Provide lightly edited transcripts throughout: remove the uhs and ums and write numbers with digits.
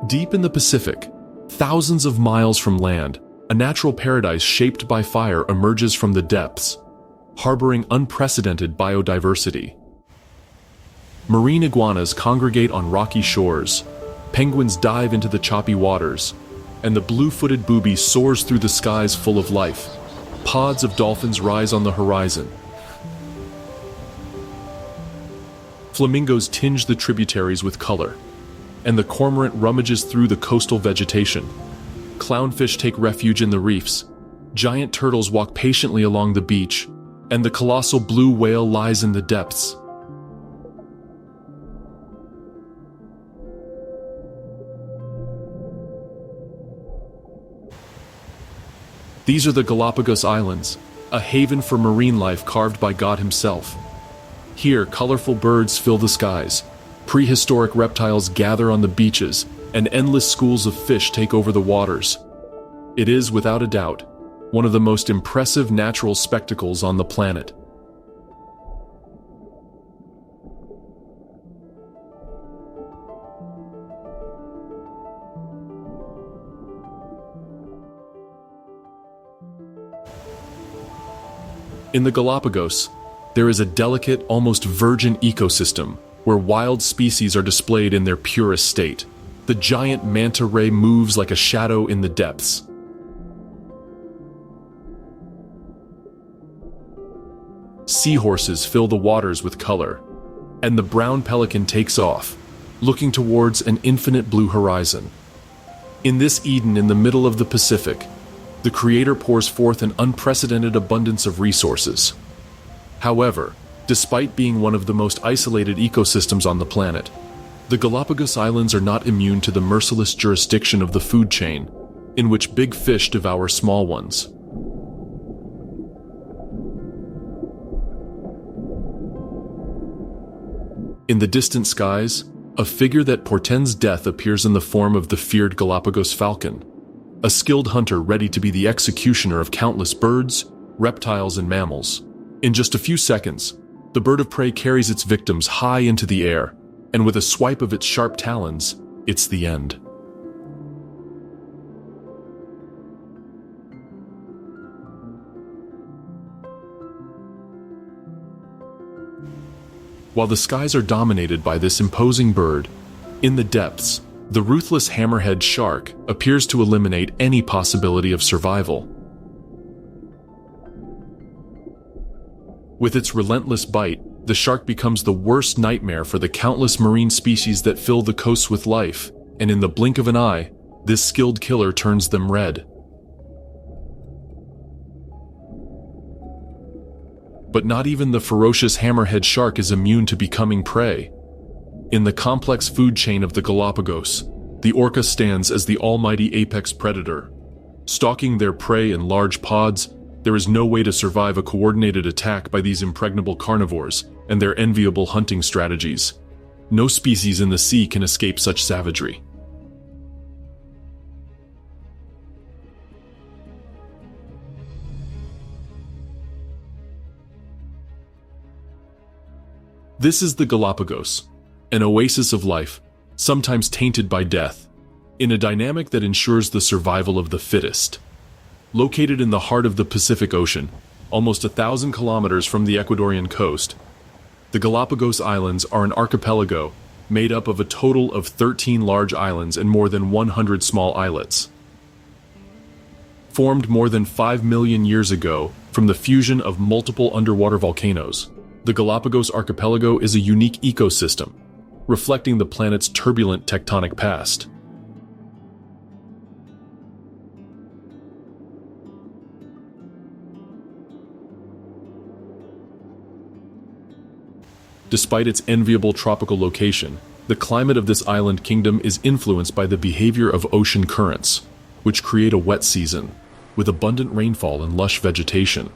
Deep in the Pacific, thousands of miles from land, a natural paradise shaped by fire emerges from the depths, harboring unprecedented biodiversity. Marine iguanas congregate on rocky shores, penguins dive into the choppy waters, and the blue-footed booby soars through the skies full of life. Pods of dolphins rise on the horizon. Flamingos tinge the tributaries with color, and the cormorant rummages through the coastal vegetation. Clownfish take refuge in the reefs, giant turtles walk patiently along the beach, and the colossal blue whale lies in the depths. These are the Galapagos Islands, a haven for marine life carved by God himself. Here, colorful birds fill the skies, prehistoric reptiles gather on the beaches, and endless schools of fish take over the waters. It is, without a doubt, one of the most impressive natural spectacles on the planet. In the Galapagos, there is a delicate, almost virgin ecosystem where wild species are displayed in their purest state. The giant manta ray moves like a shadow in the depths. Seahorses fill the waters with color, and the brown pelican takes off, looking towards an infinite blue horizon. In this Eden in the middle of the Pacific, the Creator pours forth an unprecedented abundance of resources. However, despite being one of the most isolated ecosystems on the planet, the Galapagos Islands are not immune to the merciless jurisdiction of the food chain, in which big fish devour small ones. In the distant skies, a figure that portends death appears in the form of the feared Galapagos falcon, a skilled hunter ready to be the executioner of countless birds, reptiles, and mammals. In just a few seconds, the bird of prey carries its victims high into the air, and with a swipe of its sharp talons, it's the end. While the skies are dominated by this imposing bird, in the depths, the ruthless hammerhead shark appears to eliminate any possibility of survival. With its relentless bite, the shark becomes the worst nightmare for the countless marine species that fill the coasts with life, and in the blink of an eye, this skilled killer turns them red. But not even the ferocious hammerhead shark is immune to becoming prey. In the complex food chain of the Galapagos, the orca stands as the almighty apex predator. Stalking their prey in large pods, there is no way to survive a coordinated attack by these impregnable carnivores and their enviable hunting strategies. No species in the sea can escape such savagery. This is the Galapagos, an oasis of life, sometimes tainted by death, in a dynamic that ensures the survival of the fittest. Located in the heart of the Pacific Ocean, almost 1,000 kilometers from the Ecuadorian coast, the Galapagos Islands are an archipelago made up of a total of 13 large islands and more than 100 small islets. Formed more than 5 million years ago from the fusion of multiple underwater volcanoes, the Galapagos archipelago is a unique ecosystem, reflecting the planet's turbulent tectonic past. Despite its enviable tropical location, the climate of this island kingdom is influenced by the behavior of ocean currents, which create a wet season, with abundant rainfall and lush vegetation.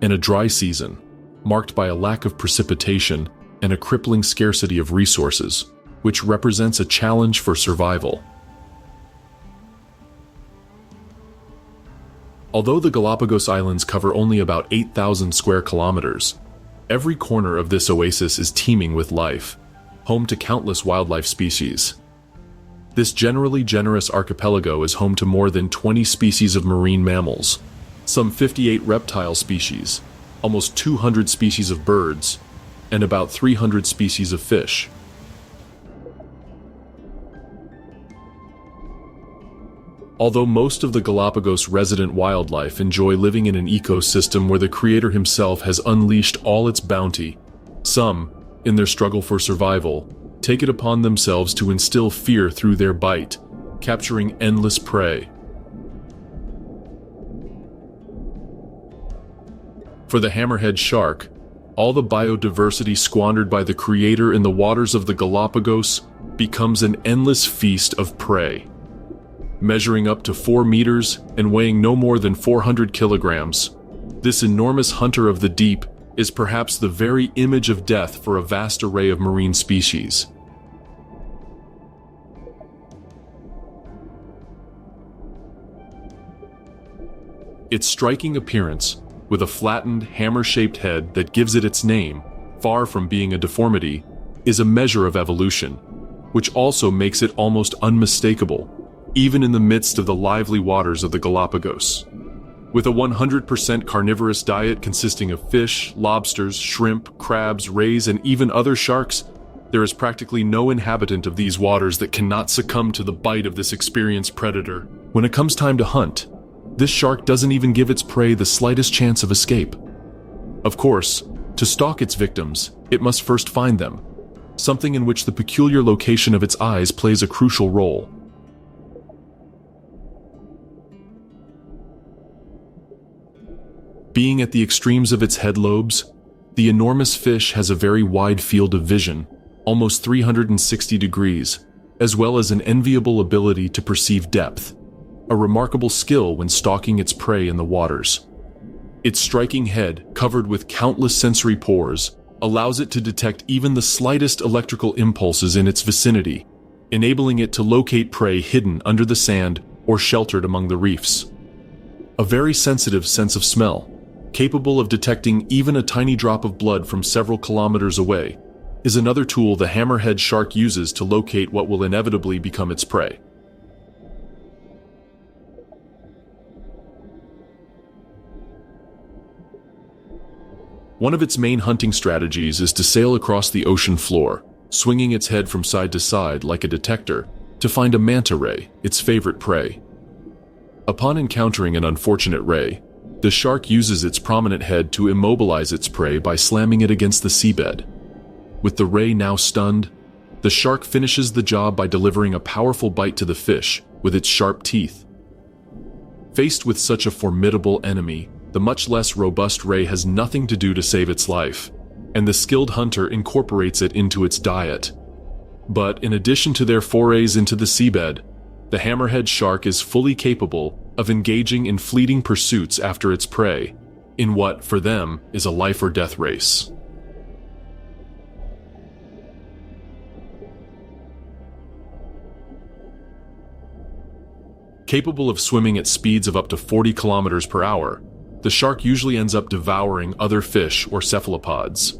And a dry season, marked by a lack of precipitation and a crippling scarcity of resources, which represents a challenge for survival. Although the Galapagos Islands cover only about 8,000 square kilometers, every corner of this oasis is teeming with life, home to countless wildlife species. This generally generous archipelago is home to more than 20 species of marine mammals, some 58 reptile species, almost 200 species of birds, and about 300 species of fish. Although most of the Galapagos resident wildlife enjoy living in an ecosystem where the creator himself has unleashed all its bounty, some, in their struggle for survival, take it upon themselves to instill fear through their bite, capturing endless prey. For the hammerhead shark, all the biodiversity squandered by the creator in the waters of the Galapagos becomes an endless feast of prey. Measuring up to 4 meters and weighing no more than 400 kilograms, this enormous hunter of the deep is perhaps the very image of death for a vast array of marine species. Its striking appearance, with a flattened, hammer-shaped head that gives it its name, far from being a deformity, is a measure of evolution, which also makes it almost unmistakable, even in the midst of the lively waters of the Galapagos. With a 100% carnivorous diet consisting of fish, lobsters, shrimp, crabs, rays, and even other sharks, there is practically no inhabitant of these waters that cannot succumb to the bite of this experienced predator. When it comes time to hunt, this shark doesn't even give its prey the slightest chance of escape. Of course, to stalk its victims, it must first find them, something in which the peculiar location of its eyes plays a crucial role. Being at the extremes of its head lobes, the enormous fish has a very wide field of vision, almost 360 degrees, as well as an enviable ability to perceive depth, a remarkable skill when stalking its prey in the waters. Its striking head, covered with countless sensory pores, allows it to detect even the slightest electrical impulses in its vicinity, enabling it to locate prey hidden under the sand or sheltered among the reefs. A very sensitive sense of smell, capable of detecting even a tiny drop of blood from several kilometers away, is another tool the hammerhead shark uses to locate what will inevitably become its prey. One of its main hunting strategies is to sail across the ocean floor, swinging its head from side to side like a detector, to find a manta ray, its favorite prey. Upon encountering an unfortunate ray, the shark uses its prominent head to immobilize its prey by slamming it against the seabed. With the ray now stunned, the shark finishes the job by delivering a powerful bite to the fish with its sharp teeth. Faced with such a formidable enemy, the much less robust ray has nothing to do to save its life, and the skilled hunter incorporates it into its diet. But in addition to their forays into the seabed, the hammerhead shark is fully capable of engaging in fleeting pursuits after its prey, in what, for them, is a life-or-death race. Capable of swimming at speeds of up to 40 kilometers per hour, the shark usually ends up devouring other fish or cephalopods.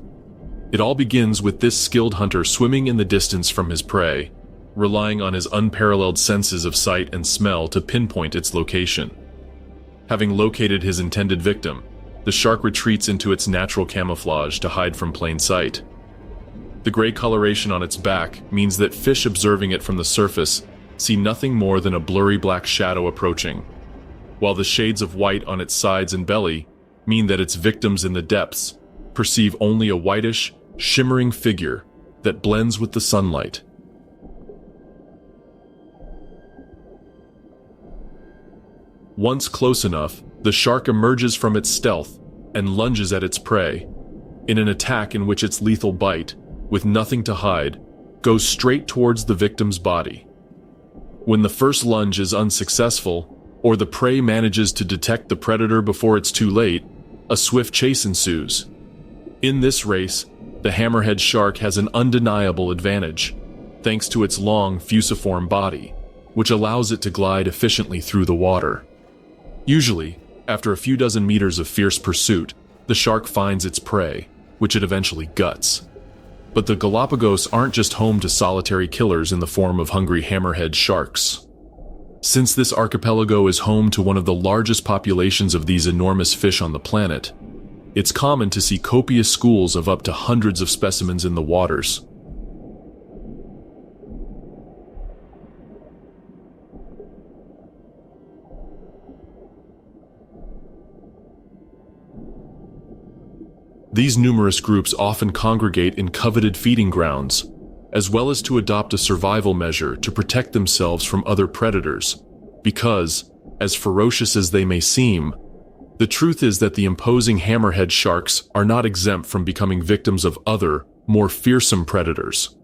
It all begins with this skilled hunter swimming in the distance from his prey, relying on his unparalleled senses of sight and smell to pinpoint its location. Having located his intended victim, the shark retreats into its natural camouflage to hide from plain sight. The gray coloration on its back means that fish observing it from the surface see nothing more than a blurry black shadow approaching, while the shades of white on its sides and belly mean that its victims in the depths perceive only a whitish, shimmering figure that blends with the sunlight. Once close enough, the shark emerges from its stealth and lunges at its prey, in an attack in which its lethal bite, with nothing to hide, goes straight towards the victim's body. When the first lunge is unsuccessful, or the prey manages to detect the predator before it's too late, a swift chase ensues. In this race, the hammerhead shark has an undeniable advantage, thanks to its long, fusiform body, which allows it to glide efficiently through the water. Usually, After a few dozen meters of fierce pursuit, the shark finds its prey, which it eventually guts. But the Galapagos aren't just home to solitary killers in the form of hungry hammerhead sharks. Since this archipelago is home to one of the largest populations of these enormous fish on the planet, it's common to see copious schools of up to hundreds of specimens in the waters. These numerous groups often congregate in coveted feeding grounds, as well as to adopt a survival measure to protect themselves from other predators, because, as ferocious as they may seem, the truth is that the imposing hammerhead sharks are not exempt from becoming victims of other, more fearsome predators.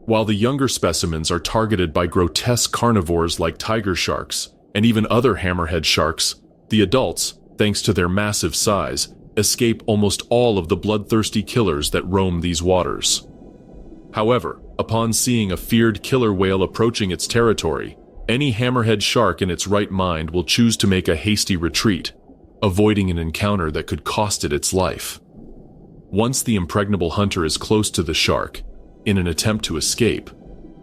While the younger specimens are targeted by grotesque carnivores like tiger sharks and even other hammerhead sharks, the adults, thanks to their massive size, escape almost all of the bloodthirsty killers that roam these waters. However, upon seeing a feared killer whale approaching its territory, any hammerhead shark in its right mind will choose to make a hasty retreat, avoiding an encounter that could cost it its life. Once the impregnable hunter is close to the shark, in an attempt to escape,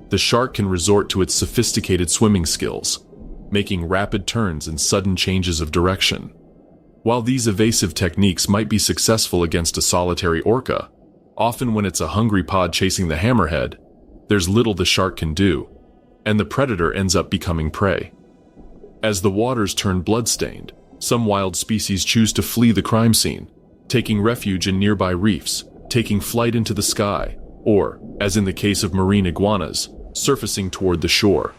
the shark can resort to its sophisticated swimming skills, making rapid turns and sudden changes of direction. While these evasive techniques might be successful against a solitary orca, often when it's a hungry pod chasing the hammerhead, there's little the shark can do, and the predator ends up becoming prey. As the waters turn blood-stained, some wild species choose to flee the crime scene, taking refuge in nearby reefs, taking flight into the sky, or, as in the case of marine iguanas, surfacing toward the shore.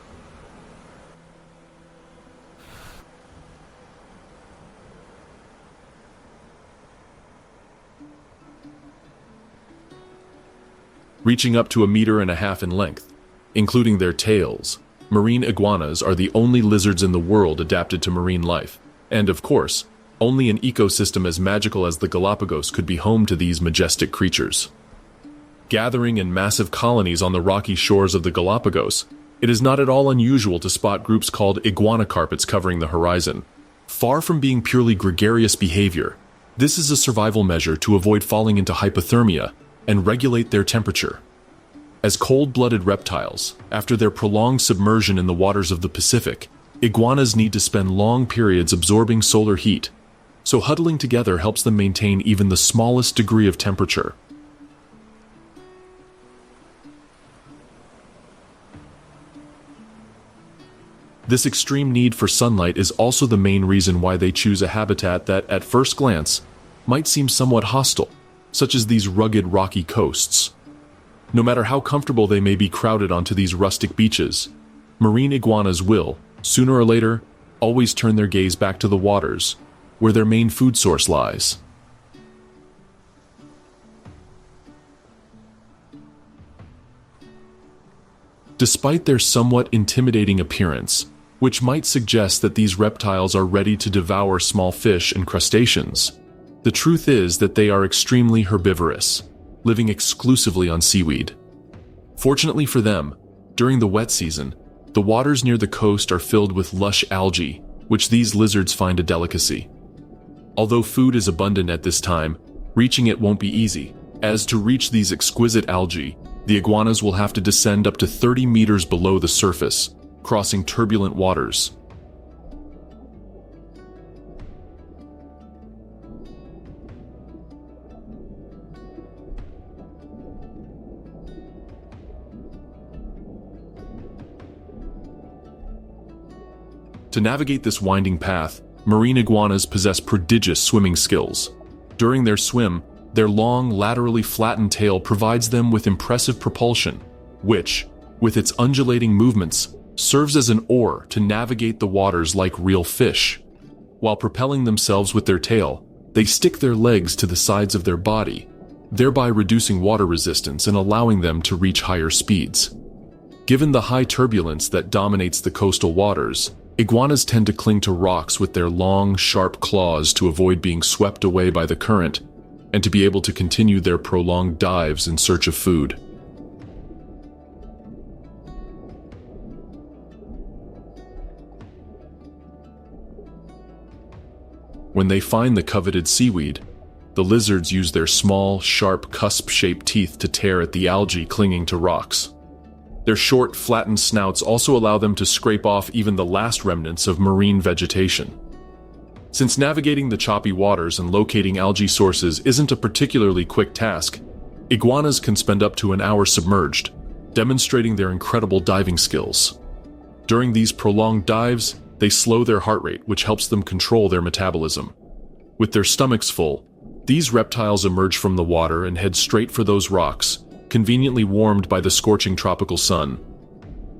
Reaching up to 1.5 meters in length, including their tails, marine iguanas are the only lizards in the world adapted to marine life, and of course, only an ecosystem as magical as the Galapagos could be home to these majestic creatures. Gathering in massive colonies on the rocky shores of the Galapagos, it is not at all unusual to spot groups called iguana carpets covering the horizon. Far from being purely gregarious behavior, this is a survival measure to avoid falling into hypothermia and regulate their temperature. As cold-blooded reptiles, after their prolonged submersion in the waters of the Pacific, iguanas need to spend long periods absorbing solar heat, so huddling together helps them maintain even the smallest degree of temperature. This extreme need for sunlight is also the main reason why they choose a habitat that, at first glance, might seem somewhat hostile, such as these rugged rocky coasts. No matter how comfortable they may be crowded onto these rustic beaches, marine iguanas will, sooner or later, always turn their gaze back to the waters, where their main food source lies. Despite their somewhat intimidating appearance, which might suggest that these reptiles are ready to devour small fish and crustaceans, the truth is that they are extremely herbivorous, living exclusively on seaweed. Fortunately for them, during the wet season, the waters near the coast are filled with lush algae, which these lizards find a delicacy. Although food is abundant at this time, reaching it won't be easy, as to reach these exquisite algae, the iguanas will have to descend up to 30 meters below the surface, crossing turbulent waters. To navigate this winding path, marine iguanas possess prodigious swimming skills. During their swim, their long, laterally flattened tail provides them with impressive propulsion, which, with its undulating movements, serves as an oar to navigate the waters like real fish. While propelling themselves with their tail, they stick their legs to the sides of their body, thereby reducing water resistance and allowing them to reach higher speeds. Given the high turbulence that dominates the coastal waters, iguanas tend to cling to rocks with their long, sharp claws to avoid being swept away by the current and to be able to continue their prolonged dives in search of food. When they find the coveted seaweed, the lizards use their small, sharp, cusp-shaped teeth to tear at the algae clinging to rocks. Their short, flattened snouts also allow them to scrape off even the last remnants of marine vegetation. Since navigating the choppy waters and locating algae sources isn't a particularly quick task, iguanas can spend up to an hour submerged, demonstrating their incredible diving skills. During these prolonged dives, they slow their heart rate, which helps them control their metabolism. With their stomachs full, these reptiles emerge from the water and head straight for those rocks, conveniently warmed by the scorching tropical sun.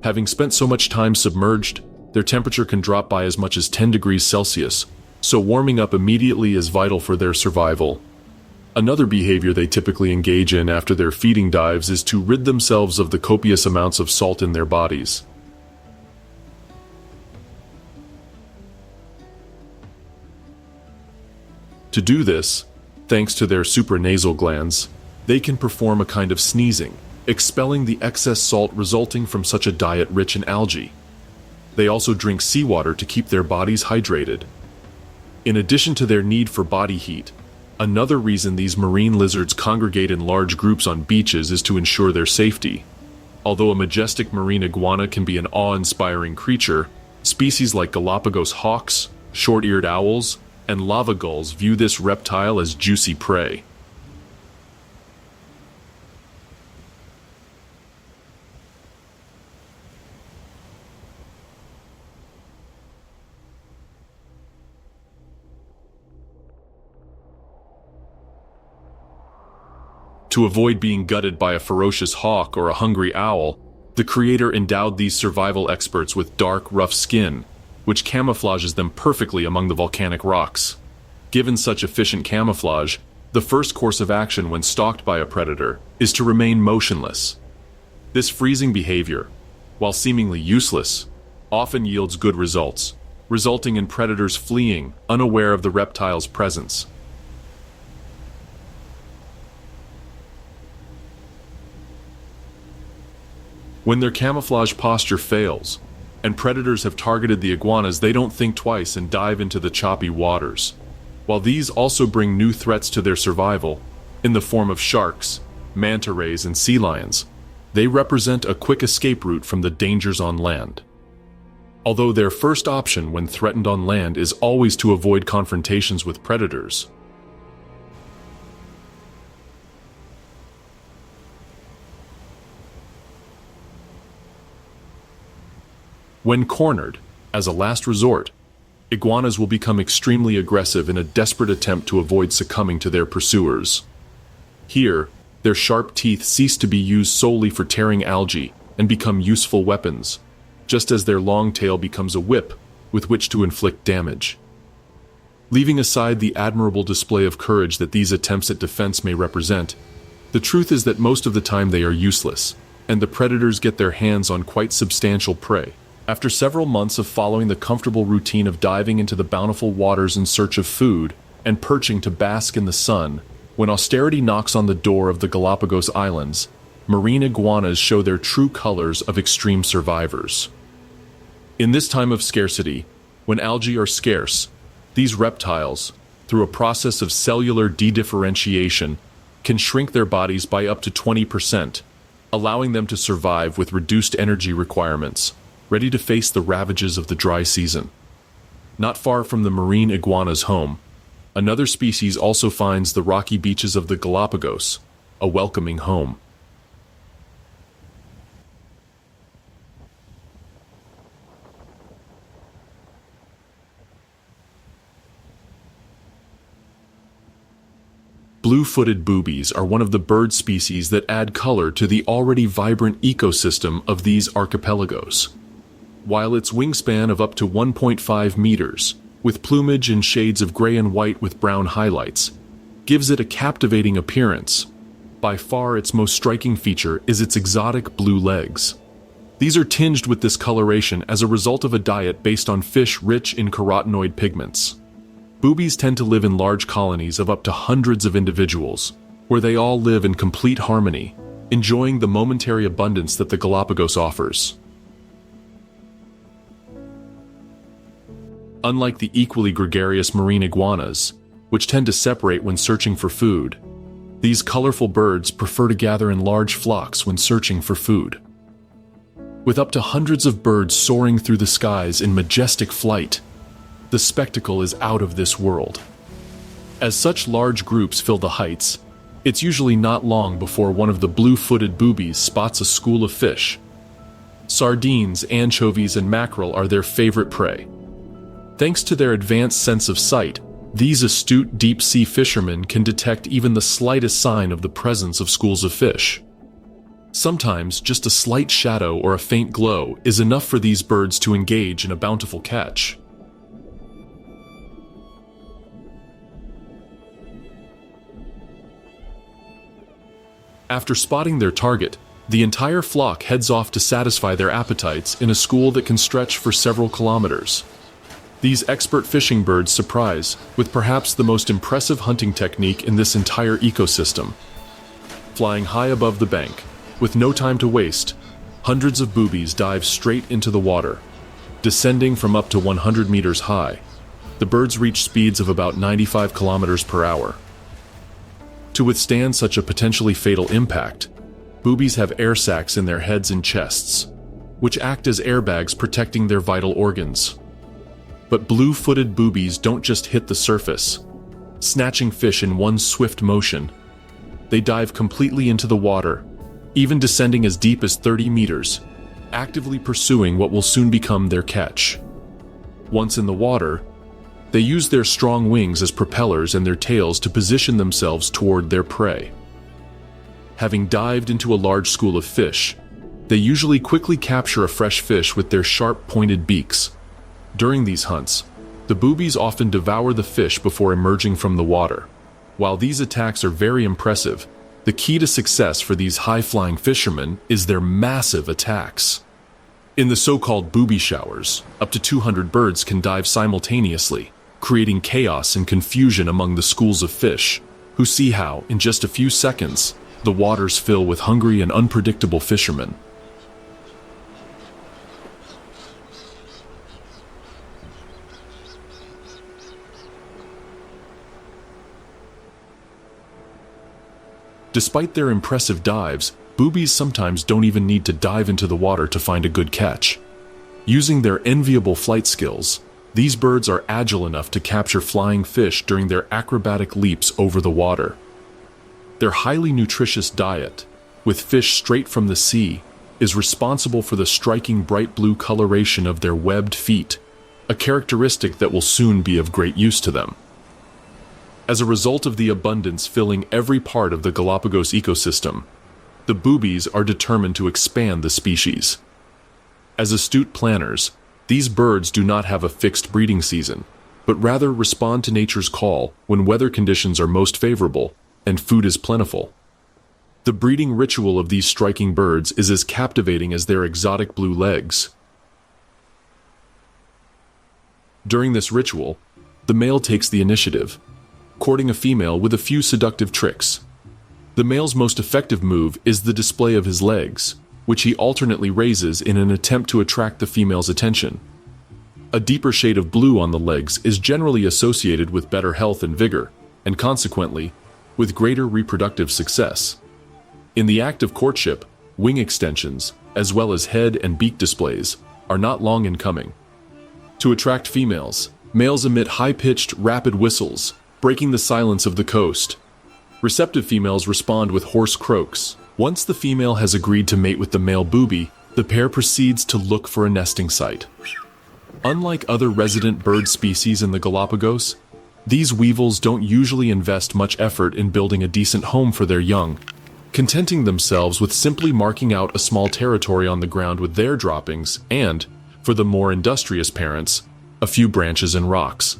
Having spent so much time submerged, their temperature can drop by as much as 10 degrees Celsius, so warming up immediately is vital for their survival. Another behavior they typically engage in after their feeding dives is to rid themselves of the copious amounts of salt in their bodies. To do this, thanks to their supranasal glands, they can perform a kind of sneezing, expelling the excess salt resulting from such a diet rich in algae. They also drink seawater to keep their bodies hydrated. In addition to their need for body heat, another reason these marine lizards congregate in large groups on beaches is to ensure their safety. Although a majestic marine iguana can be an awe-inspiring creature, species like Galapagos hawks, short-eared owls, and lava gulls view this reptile as juicy prey. To avoid being gutted by a ferocious hawk or a hungry owl, the creator endowed these survival experts with dark, rough skin, which camouflages them perfectly among the volcanic rocks. Given such efficient camouflage, the first course of action when stalked by a predator is to remain motionless. This freezing behavior, while seemingly useless, often yields good results, resulting in predators fleeing, unaware of the reptile's presence. When their camouflage posture fails, and predators have targeted the iguanas, they don't think twice and dive into the choppy waters. While these also bring new threats to their survival, in the form of sharks, manta rays, and sea lions, they represent a quick escape route from the dangers on land. Although their first option when threatened on land is always to avoid confrontations with predators, when cornered, as a last resort, iguanas will become extremely aggressive in a desperate attempt to avoid succumbing to their pursuers. Here, their sharp teeth cease to be used solely for tearing algae and become useful weapons, just as their long tail becomes a whip with which to inflict damage. Leaving aside the admirable display of courage that these attempts at defense may represent, the truth is that most of the time they are useless, and the predators get their hands on quite substantial prey. After several months of following the comfortable routine of diving into the bountiful waters in search of food and perching to bask in the sun, when austerity knocks on the door of the Galapagos Islands, marine iguanas show their true colors of extreme survivors. In this time of scarcity, when algae are scarce, these reptiles, through a process of cellular dedifferentiation, can shrink their bodies by up to 20%, allowing them to survive with reduced energy requirements, ready to face the ravages of the dry season. Not far from the marine iguana's home, another species also finds the rocky beaches of the Galapagos a welcoming home. Blue-footed boobies are one of the bird species that add color to the already vibrant ecosystem of these archipelagos. While its wingspan of up to 1.5 meters, with plumage in shades of gray and white with brown highlights, gives it a captivating appearance, by far its most striking feature is its exotic blue legs. These are tinged with this coloration as a result of a diet based on fish rich in carotenoid pigments. Boobies tend to live in large colonies of up to hundreds of individuals, where they all live in complete harmony, enjoying the momentary abundance that the Galapagos offers. Unlike the equally gregarious marine iguanas, which tend to separate when searching for food, these colorful birds prefer to gather in large flocks when searching for food. With up to hundreds of birds soaring through the skies in majestic flight, the spectacle is out of this world. As such large groups fill the heights, it's usually not long before one of the blue-footed boobies spots a school of fish. Sardines, anchovies, and mackerel are their favorite prey. Thanks to their advanced sense of sight, these astute deep-sea fishermen can detect even the slightest sign of the presence of schools of fish. Sometimes just a slight shadow or a faint glow is enough for these birds to engage in a bountiful catch. After spotting their target, the entire flock heads off to satisfy their appetites in a school that can stretch for several kilometers. These expert fishing birds surprise with perhaps the most impressive hunting technique in this entire ecosystem. Flying high above the bank, with no time to waste, hundreds of boobies dive straight into the water. Descending from up to 100 meters high, the birds reach speeds of about 95 kilometers per hour. To withstand such a potentially fatal impact, boobies have air sacs in their heads and chests, which act as airbags protecting their vital organs. But blue-footed boobies don't just hit the surface, snatching fish in one swift motion. They dive completely into the water, even descending as deep as 30 meters, actively pursuing what will soon become their catch. Once in the water, they use their strong wings as propellers and their tails to position themselves toward their prey. Having dived into a large school of fish, they usually quickly capture a fresh fish with their sharp, pointed beaks. During these hunts, the boobies often devour the fish before emerging from the water. While these attacks are very impressive, the key to success for these high-flying fishermen is their massive attacks. In the so-called booby showers, up to 200 birds can dive simultaneously, creating chaos and confusion among the schools of fish, who see how, in just a few seconds, the waters fill with hungry and unpredictable fishermen. Despite their impressive dives, boobies sometimes don't even need to dive into the water to find a good catch. Using their enviable flight skills, these birds are agile enough to capture flying fish during their acrobatic leaps over the water. Their highly nutritious diet, with fish straight from the sea, is responsible for the striking bright blue coloration of their webbed feet, a characteristic that will soon be of great use to them. As a result of the abundance filling every part of the Galapagos ecosystem, the boobies are determined to expand the species. As astute planners, these birds do not have a fixed breeding season, but rather respond to nature's call when weather conditions are most favorable and food is plentiful. The breeding ritual of these striking birds is as captivating as their exotic blue legs. During this ritual, the male takes the initiative, courting a female with a few seductive tricks. The male's most effective move is the display of his legs, which he alternately raises in an attempt to attract the female's attention. A deeper shade of blue on the legs is generally associated with better health and vigor, and consequently, with greater reproductive success. In the act of courtship, wing extensions, as well as head and beak displays, are not long in coming. To attract females, males emit high-pitched, rapid whistles, breaking the silence of the coast. Receptive females respond with hoarse croaks. Once the female has agreed to mate with the male booby, the pair proceeds to look for a nesting site. Unlike other resident bird species in the Galapagos, these weevils don't usually invest much effort in building a decent home for their young, contenting themselves with simply marking out a small territory on the ground with their droppings and, for the more industrious parents, a few branches and rocks.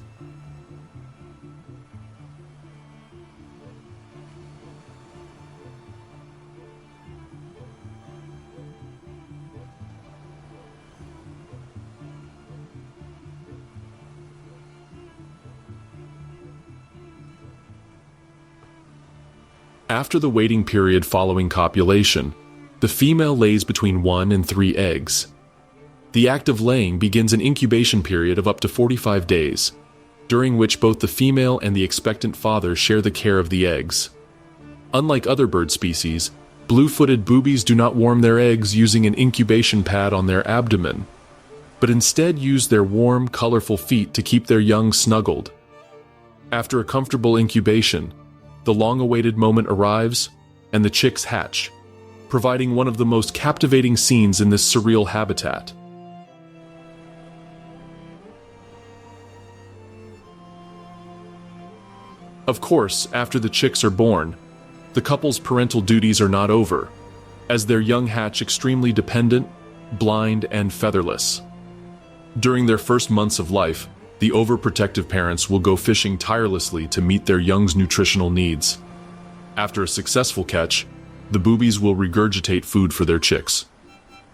After the waiting period following copulation, the female lays between 1 and 3 eggs. The act of laying begins an incubation period of up to 45 days, during which both the female and the expectant father share the care of the eggs. Unlike other bird species, blue-footed boobies do not warm their eggs using an incubation pad on their abdomen, but instead use their warm, colorful feet to keep their young snuggled. After a comfortable incubation, the long-awaited moment arrives, and the chicks hatch, providing one of the most captivating scenes in this surreal habitat. Of course, after the chicks are born, the couple's parental duties are not over, as their young hatch extremely dependent, blind, and featherless. During their first months of life, the overprotective parents will go fishing tirelessly to meet their young's nutritional needs. After a successful catch, the boobies will regurgitate food for their chicks.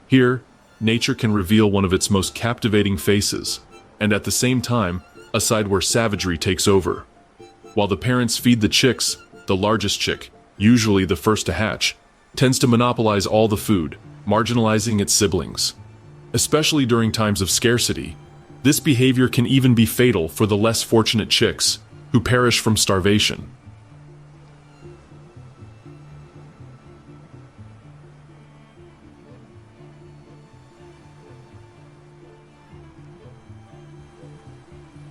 Here, nature can reveal one of its most captivating faces, and at the same time, a side where savagery takes over. While the parents feed the chicks, the largest chick, usually the first to hatch, tends to monopolize all the food, marginalizing its siblings. Especially during times of scarcity, this behavior can even be fatal for the less fortunate chicks, who perish from starvation.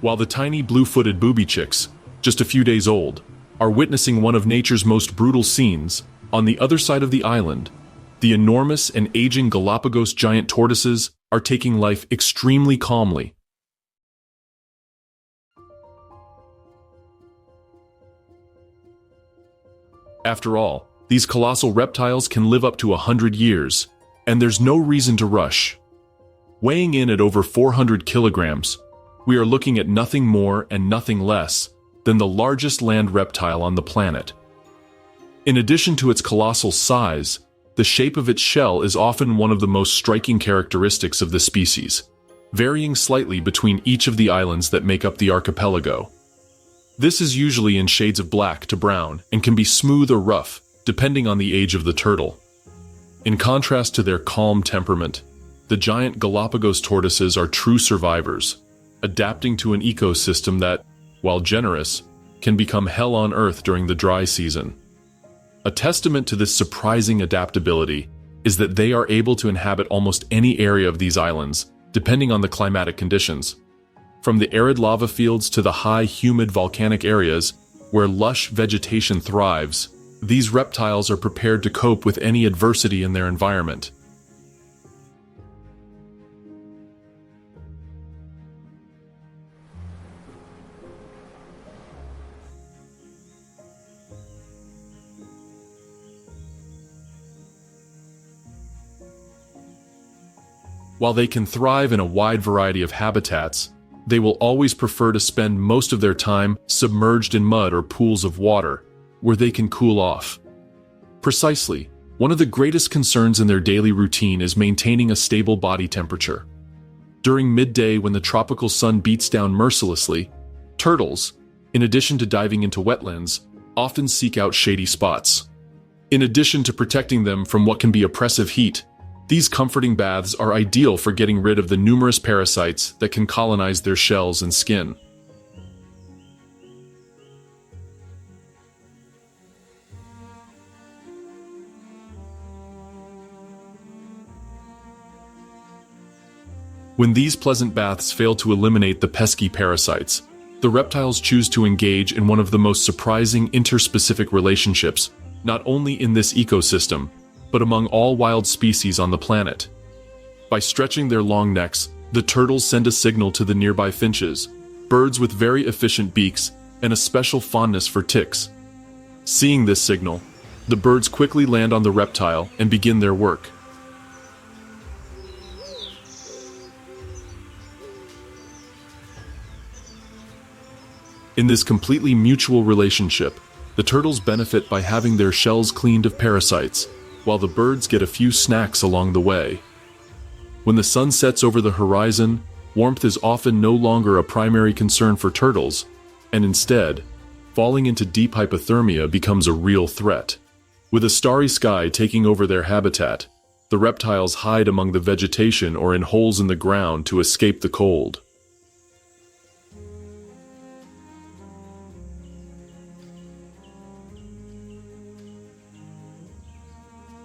While the tiny blue-footed booby chicks, just a few days old, are witnessing one of nature's most brutal scenes, on the other side of the island, the enormous and aging Galapagos giant tortoises are taking life extremely calmly. After all, these colossal reptiles can live up to 100 years, and there's no reason to rush. Weighing in at over 400 kilograms, we are looking at nothing more and nothing less than the largest land reptile on the planet. In addition to its colossal size, the shape of its shell is often one of the most striking characteristics of the species, varying slightly between each of the islands that make up the archipelago. This is usually in shades of black to brown and can be smooth or rough, depending on the age of the turtle. In contrast to their calm temperament, the giant Galapagos tortoises are true survivors, adapting to an ecosystem that, while generous, can become hell on earth during the dry season. A testament to this surprising adaptability is that they are able to inhabit almost any area of these islands, depending on the climatic conditions. From the arid lava fields to the high, humid volcanic areas where lush vegetation thrives, these reptiles are prepared to cope with any adversity in their environment. While they can thrive in a wide variety of habitats, they will always prefer to spend most of their time submerged in mud or pools of water, where they can cool off. Precisely, one of the greatest concerns in their daily routine is maintaining a stable body temperature. During midday, when the tropical sun beats down mercilessly, turtles, in addition to diving into wetlands, often seek out shady spots. In addition to protecting them from what can be oppressive heat, these comforting baths are ideal for getting rid of the numerous parasites that can colonize their shells and skin. When these pleasant baths fail to eliminate the pesky parasites, the reptiles choose to engage in one of the most surprising interspecific relationships, not only in this ecosystem, but among all wild species on the planet. By stretching their long necks, the turtles send a signal to the nearby finches, birds with very efficient beaks and a special fondness for ticks. Seeing this signal, the birds quickly land on the reptile and begin their work. In this completely mutual relationship, the turtles benefit by having their shells cleaned of parasites, while the birds get a few snacks along the way. When the sun sets over the horizon, warmth is often no longer a primary concern for turtles, and instead, falling into deep hypothermia becomes a real threat. With a starry sky taking over their habitat, The reptiles hide among the vegetation or in holes in the ground to escape the cold.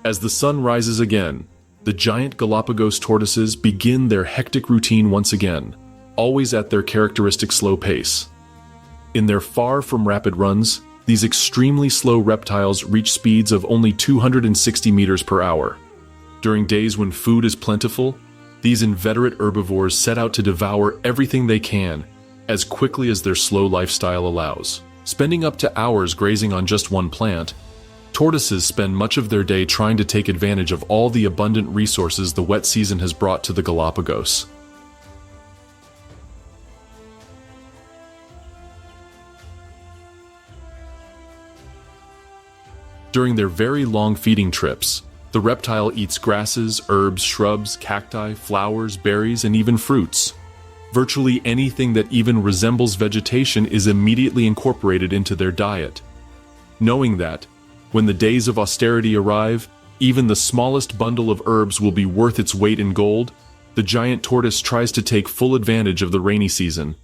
As the sun rises again, the giant Galapagos tortoises begin their hectic routine once again, always at their characteristic slow pace. In their far from rapid runs, these extremely slow reptiles reach speeds of only 260 meters per hour. During days when food is plentiful, these inveterate herbivores set out to devour everything they can as quickly as their slow lifestyle allows. Spending up to hours grazing on just one plant, tortoises spend much of their day trying to take advantage of all the abundant resources the wet season has brought to the Galapagos. During their very long feeding trips, the reptile eats grasses, herbs, shrubs, cacti, flowers, berries, and even fruits. Virtually anything that even resembles vegetation is immediately incorporated into their diet. Knowing that, when the days of austerity arrive, even the smallest bundle of herbs will be worth its weight in gold, the giant tortoise tries to take full advantage of the rainy season.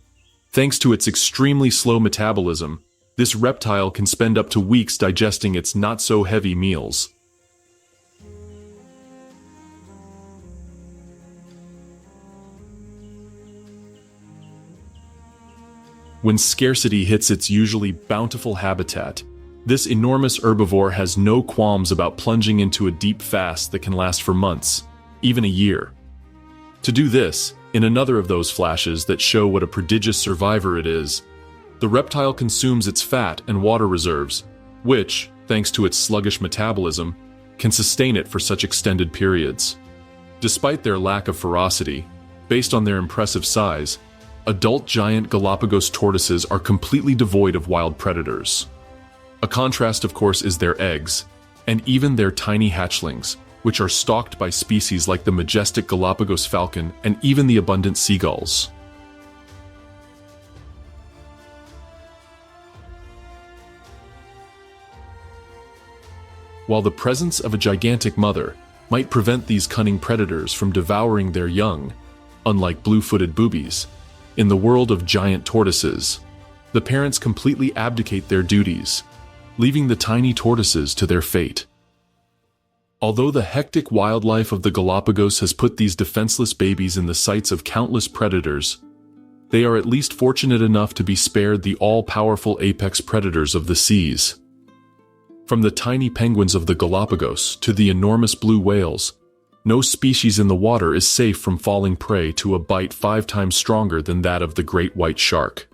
Thanks to its extremely slow metabolism, this reptile can spend up to weeks digesting its not-so-heavy meals. When scarcity hits its usually bountiful habitat, this enormous herbivore has no qualms about plunging into a deep fast that can last for months, even a year. To do this, in another of those flashes that show what a prodigious survivor it is, the reptile consumes its fat and water reserves, which, thanks to its sluggish metabolism, can sustain it for such extended periods. Despite their lack of ferocity, based on their impressive size, adult giant Galapagos tortoises are completely devoid of wild predators. A contrast, of course, is their eggs, and even their tiny hatchlings, which are stalked by species like the majestic Galapagos falcon and even the abundant seagulls. While the presence of a gigantic mother might prevent these cunning predators from devouring their young, unlike blue-footed boobies, in the world of giant tortoises, the parents completely abdicate their duties, leaving the tiny tortoises to their fate. Although the hectic wildlife of the Galapagos has put these defenseless babies in the sights of countless predators, they are at least fortunate enough to be spared the all-powerful apex predators of the seas. From the tiny penguins of the Galapagos to the enormous blue whales, no species in the water is safe from falling prey to a bite 5 times stronger than that of the great white shark.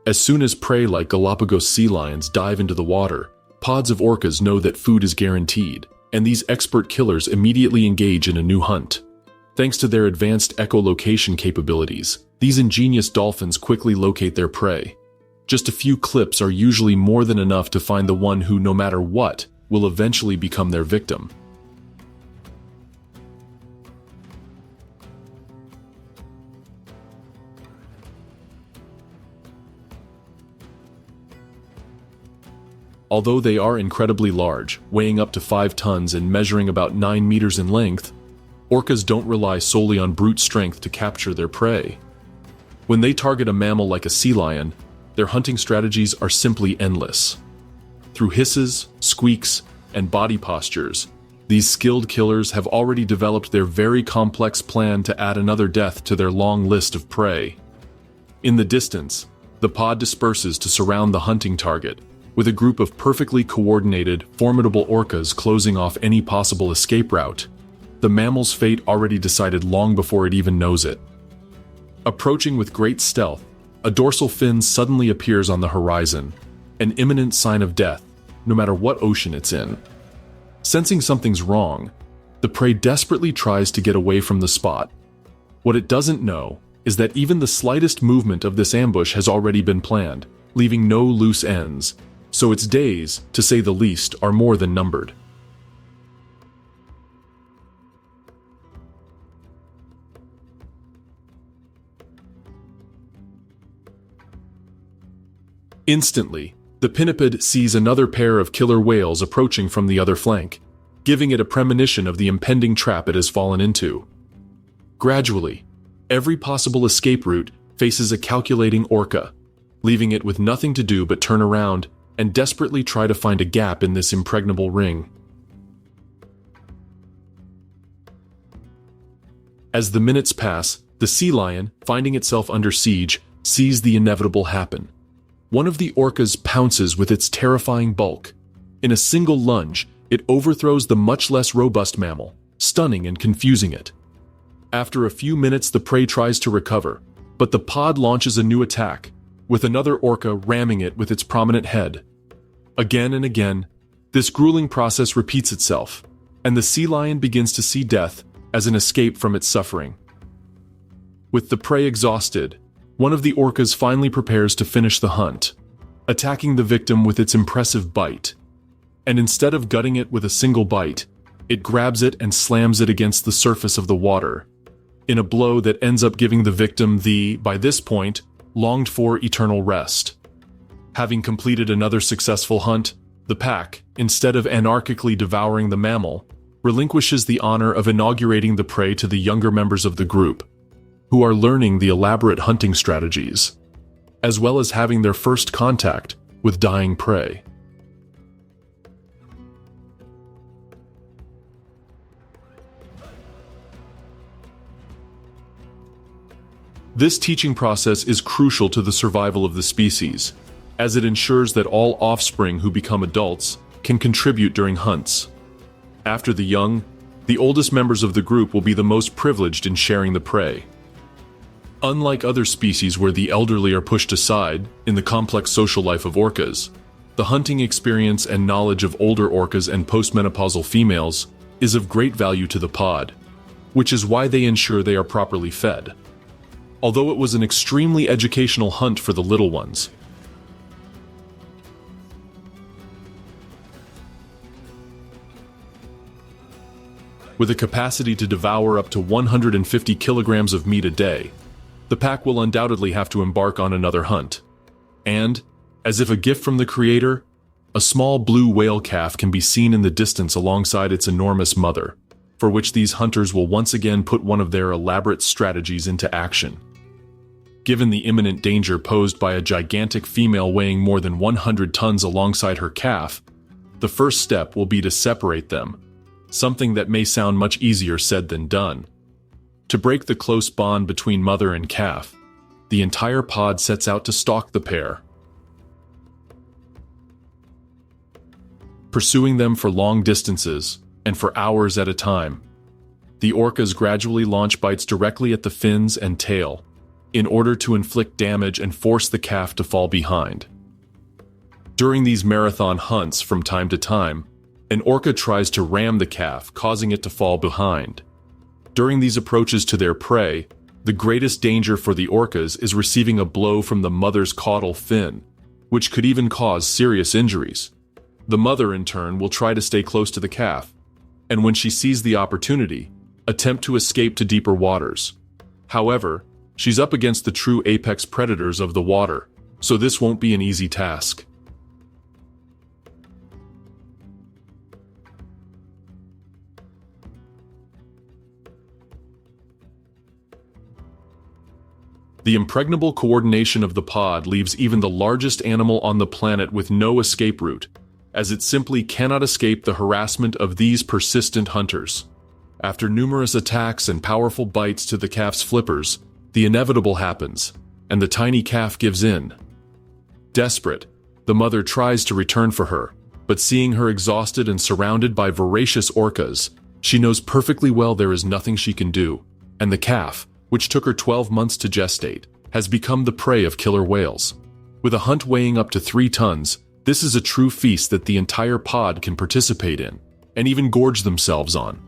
As soon as prey like Galapagos sea lions dive into the water, pods of orcas know that food is guaranteed, and these expert killers immediately engage in a new hunt. Thanks to their advanced echolocation capabilities, these ingenious dolphins quickly locate their prey. Just a few clips are usually more than enough to find the one who, no matter what, will eventually become their victim. Although they are incredibly large, weighing up to 5 tons and measuring about 9 meters in length, orcas don't rely solely on brute strength to capture their prey. When they target a mammal like a sea lion, their hunting strategies are simply endless. Through hisses, squeaks, and body postures, these skilled killers have already developed their very complex plan to add another death to their long list of prey. In the distance, the pod disperses to surround the hunting target, with a group of perfectly coordinated, formidable orcas closing off any possible escape route. The mammal's fate already decided long before it even knows it. Approaching with great stealth, a dorsal fin suddenly appears on the horizon, an imminent sign of death, no matter what ocean it's in. Sensing something's wrong, the prey desperately tries to get away from the spot. What it doesn't know is that even the slightest movement of this ambush has already been planned, leaving no loose ends, so its days, to say the least, are more than numbered. Instantly, the pinniped sees another pair of killer whales approaching from the other flank, giving it a premonition of the impending trap it has fallen into. Gradually, every possible escape route faces a calculating orca, leaving it with nothing to do but turn around and desperately try to find a gap in this impregnable ring. As the minutes pass, the sea lion, finding itself under siege, sees the inevitable happen. One of the orcas pounces with its terrifying bulk. In a single lunge, it overthrows the much less robust mammal, stunning and confusing it. After a few minutes, the prey tries to recover, but the pod launches a new attack, with another orca ramming it with its prominent head. Again and again, this grueling process repeats itself, and the sea lion begins to see death as an escape from its suffering. With the prey exhausted, one of the orcas finally prepares to finish the hunt, attacking the victim with its impressive bite. And instead of gutting it with a single bite, it grabs it and slams it against the surface of the water, in a blow that ends up giving the victim the, by this point, longed-for eternal rest. Having completed another successful hunt, the pack, instead of anarchically devouring the mammal, relinquishes the honor of inaugurating the prey to the younger members of the group, who are learning the elaborate hunting strategies, as well as having their first contact with dying prey. This teaching process is crucial to the survival of the species, as it ensures that all offspring who become adults can contribute during hunts. After the young, the oldest members of the group will be the most privileged in sharing the prey. Unlike other species where the elderly are pushed aside in the complex social life of orcas, the hunting experience and knowledge of older orcas and postmenopausal females is of great value to the pod, which is why they ensure they are properly fed. Although it was an extremely educational hunt for the little ones. With a capacity to devour up to 150 kilograms of meat a day, the pack will undoubtedly have to embark on another hunt. And, as if a gift from the creator, a small blue whale calf can be seen in the distance alongside its enormous mother, for which these hunters will once again put one of their elaborate strategies into action. Given the imminent danger posed by a gigantic female weighing more than 100 tons alongside her calf, the first step will be to separate them, something that may sound much easier said than done. To break the close bond between mother and calf, the entire pod sets out to stalk the pair, pursuing them for long distances and for hours at a time. The orcas gradually launch bites directly at the fins and tail, in order to inflict damage and force the calf to fall behind. During these marathon hunts, from time to time, an orca tries to ram the calf, causing it to fall behind. During these approaches to their prey, the greatest danger for the orcas is receiving a blow from the mother's caudal fin, which could even cause serious injuries. The mother, in turn, will try to stay close to the calf, and when she sees the opportunity, attempt to escape to deeper waters. However, she's up against the true apex predators of the water, so this won't be an easy task. The impregnable coordination of the pod leaves even the largest animal on the planet with no escape route, as it simply cannot escape the harassment of these persistent hunters. After numerous attacks and powerful bites to the calf's flippers, the inevitable happens, and the tiny calf gives in. Desperate, the mother tries to return for her, but seeing her exhausted and surrounded by voracious orcas, she knows perfectly well there is nothing she can do, and the calf, which took her 12 months to gestate, has become the prey of killer whales. With a hunt weighing up to 3 tons, this is a true feast that the entire pod can participate in, and even gorge themselves on.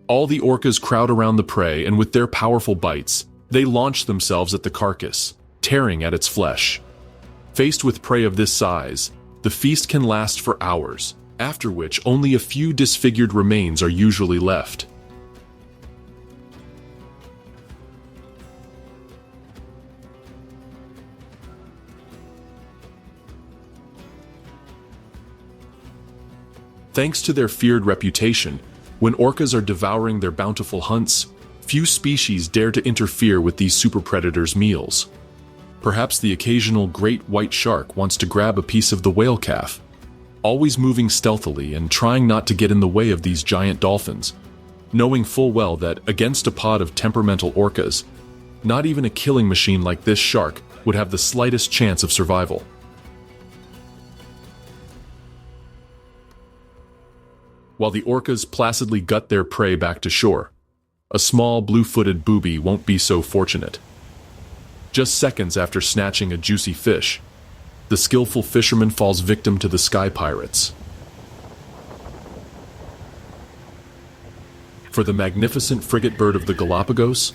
All the orcas crowd around the prey, and with their powerful bites, they launch themselves at the carcass, tearing at its flesh. Faced with prey of this size, the feast can last for hours, after which only a few disfigured remains are usually left. Thanks to their feared reputation, when orcas are devouring their bountiful hunts, few species dare to interfere with these super predators' meals. Perhaps the occasional great white shark wants to grab a piece of the whale calf, always moving stealthily and trying not to get in the way of these giant dolphins, knowing full well that against a pod of temperamental orcas, not even a killing machine like this shark would have the slightest chance of survival. While the orcas placidly gut their prey back to shore, a small blue-footed booby won't be so fortunate. Just seconds after snatching a juicy fish, the skillful fisherman falls victim to the sky pirates. For the magnificent frigate bird of the Galapagos,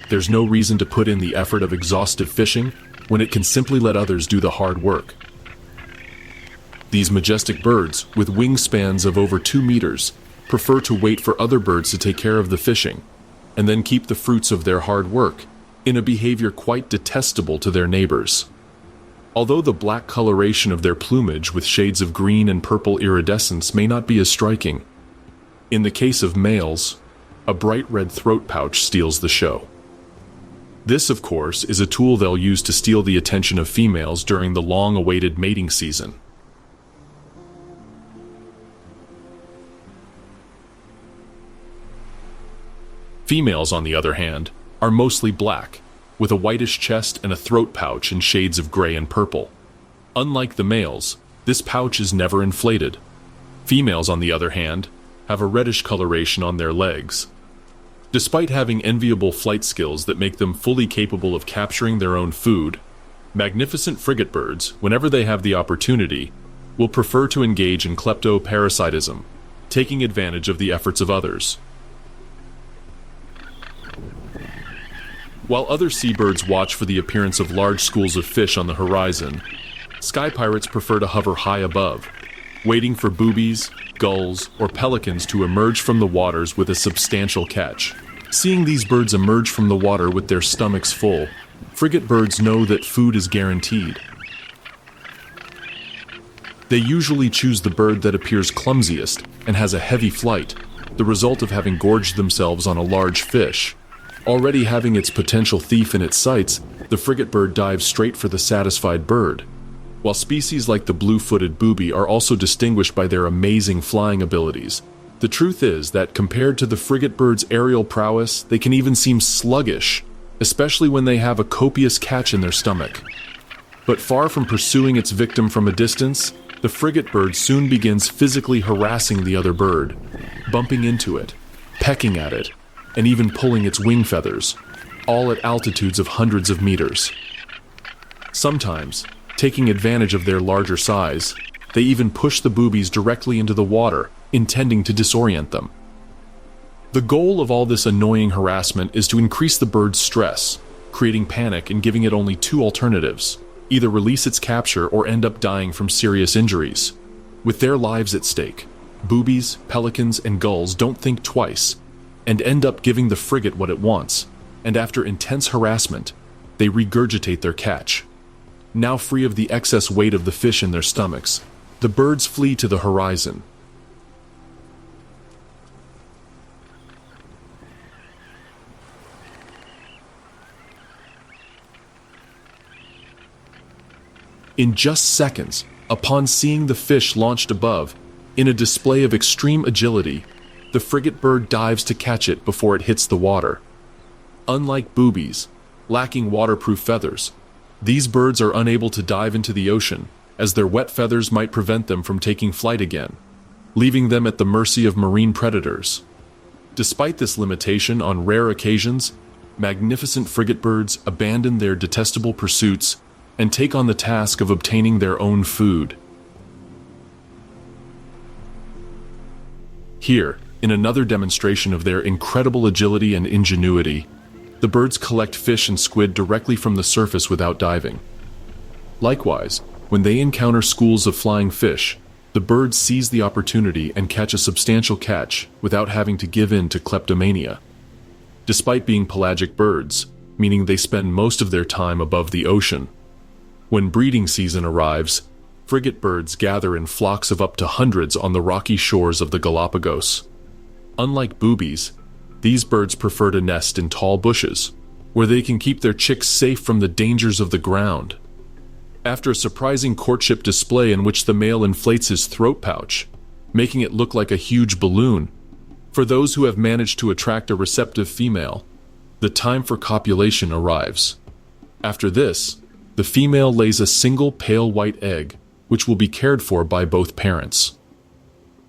there's no reason to put in the effort of exhaustive fishing when it can simply let others do the hard work. These majestic birds, with wingspans of over 2 meters, prefer to wait for other birds to take care of the fishing, and then keep the fruits of their hard work, in a behavior quite detestable to their neighbors. Although the black coloration of their plumage with shades of green and purple iridescence may not be as striking, in the case of males, a bright red throat pouch steals the show. This, of course, is a tool they'll use to steal the attention of females during the long-awaited mating season. Females, on the other hand, are mostly black, with a whitish chest and a throat pouch in shades of gray and purple. Unlike the males, this pouch is never inflated. Females, on the other hand, have a reddish coloration on their legs. Despite having enviable flight skills that make them fully capable of capturing their own food, magnificent frigate birds, whenever they have the opportunity, will prefer to engage in kleptoparasitism, taking advantage of the efforts of others. While other seabirds watch for the appearance of large schools of fish on the horizon, sky pirates prefer to hover high above, waiting for boobies, gulls, or pelicans to emerge from the waters with a substantial catch. Seeing these birds emerge from the water with their stomachs full, frigate birds know that food is guaranteed. They usually choose the bird that appears clumsiest and has a heavy flight, the result of having gorged themselves on a large fish. Already having its potential thief in its sights, the frigate bird dives straight for the satisfied bird. While species like the blue-footed booby are also distinguished by their amazing flying abilities, the truth is that compared to the frigate bird's aerial prowess, they can even seem sluggish, especially when they have a copious catch in their stomach. But far from pursuing its victim from a distance, the frigate bird soon begins physically harassing the other bird, bumping into it, pecking at it, and even pulling its wing feathers, all at altitudes of hundreds of meters. Sometimes, taking advantage of their larger size, they even push the boobies directly into the water, intending to disorient them. The goal of all this annoying harassment is to increase the bird's stress, creating panic and giving it only 2 alternatives: either release its capture or end up dying from serious injuries. With their lives at stake, boobies, pelicans, and gulls don't think twice, and end up giving the frigate what it wants, and after intense harassment, they regurgitate their catch. Now free of the excess weight of the fish in their stomachs, the birds flee to the horizon. In just seconds, upon seeing the fish launched above, in a display of extreme agility, the frigate bird dives to catch it before it hits the water. Unlike boobies, lacking waterproof feathers, these birds are unable to dive into the ocean, as their wet feathers might prevent them from taking flight again, leaving them at the mercy of marine predators. Despite this limitation, on rare occasions, magnificent frigate birds abandon their detestable pursuits and take on the task of obtaining their own food. Here, in another demonstration of their incredible agility and ingenuity, the birds collect fish and squid directly from the surface without diving. Likewise, when they encounter schools of flying fish, the birds seize the opportunity and catch a substantial catch without having to give in to kleptomania. Despite being pelagic birds, meaning they spend most of their time above the ocean, when breeding season arrives, frigate birds gather in flocks of up to hundreds on the rocky shores of the Galapagos. Unlike boobies, these birds prefer to nest in tall bushes, where they can keep their chicks safe from the dangers of the ground. After a surprising courtship display in which the male inflates his throat pouch, making it look like a huge balloon, for those who have managed to attract a receptive female, the time for copulation arrives. After this, the female lays a single pale white egg, which will be cared for by both parents.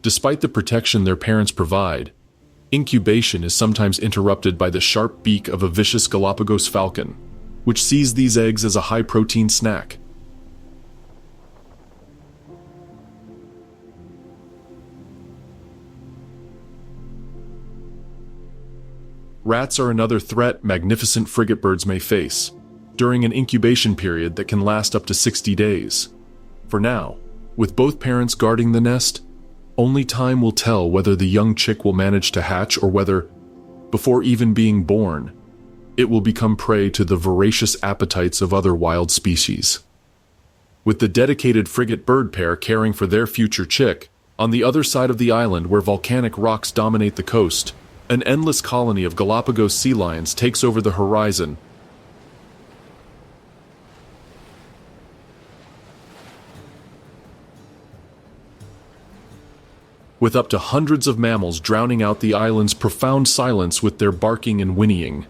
Despite the protection their parents provide, incubation is sometimes interrupted by the sharp beak of a vicious Galapagos falcon, which sees these eggs as a high-protein snack. Rats are another threat magnificent frigate birds may face during an incubation period that can last up to 60 days. For now, with both parents guarding the nest, only time will tell whether the young chick will manage to hatch or whether, before even being born, it will become prey to the voracious appetites of other wild species. With the dedicated frigate bird pair caring for their future chick, on the other side of the island where volcanic rocks dominate the coast, an endless colony of Galapagos sea lions takes over the horizon. With up to hundreds of mammals drowning out the island's profound silence with their barking and whinnying.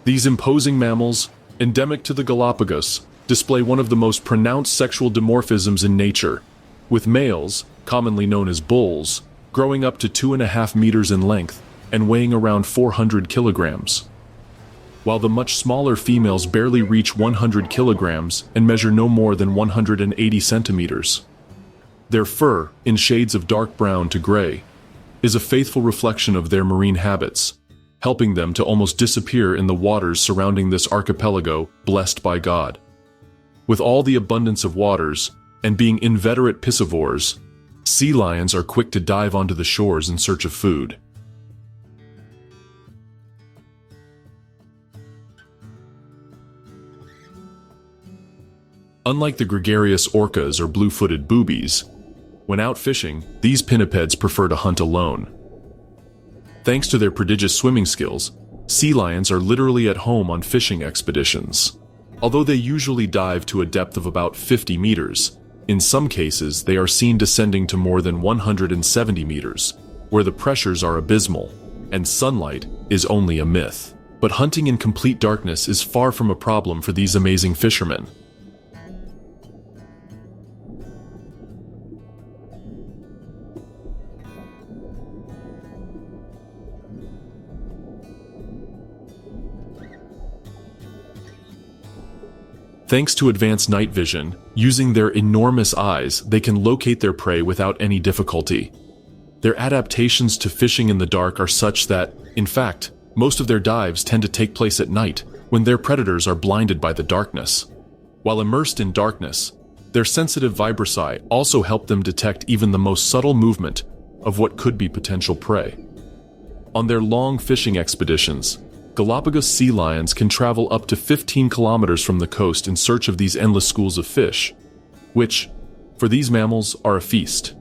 These imposing mammals, endemic to the Galapagos, display one of the most pronounced sexual dimorphisms in nature, with males, commonly known as bulls, growing up to 2.5 meters in length and weighing around 400 kilograms, while the much smaller females barely reach 100 kilograms and measure no more than 180 centimeters. Their fur, in shades of dark brown to gray, is a faithful reflection of their marine habits, helping them to almost disappear in the waters surrounding this archipelago blessed by God. With all the abundance of waters, and being inveterate piscivores, sea lions are quick to dive onto the shores in search of food. Unlike the gregarious orcas or blue-footed boobies, when out fishing, these pinnipeds prefer to hunt alone. Thanks to their prodigious swimming skills, sea lions are literally at home on fishing expeditions. Although they usually dive to a depth of about 50 meters, in some cases they are seen descending to more than 170 meters, where the pressures are abysmal, and sunlight is only a myth. But hunting in complete darkness is far from a problem for these amazing fishermen. Thanks to advanced night vision, using their enormous eyes, they can locate their prey without any difficulty. Their adaptations to fishing in the dark are such that, in fact, most of their dives tend to take place at night, when their predators are blinded by the darkness. While immersed in darkness, their sensitive vibrissae also help them detect even the most subtle movement of what could be potential prey. On their long fishing expeditions, Galapagos sea lions can travel up to 15 kilometers from the coast in search of these endless schools of fish, which, for these mammals, are a feast.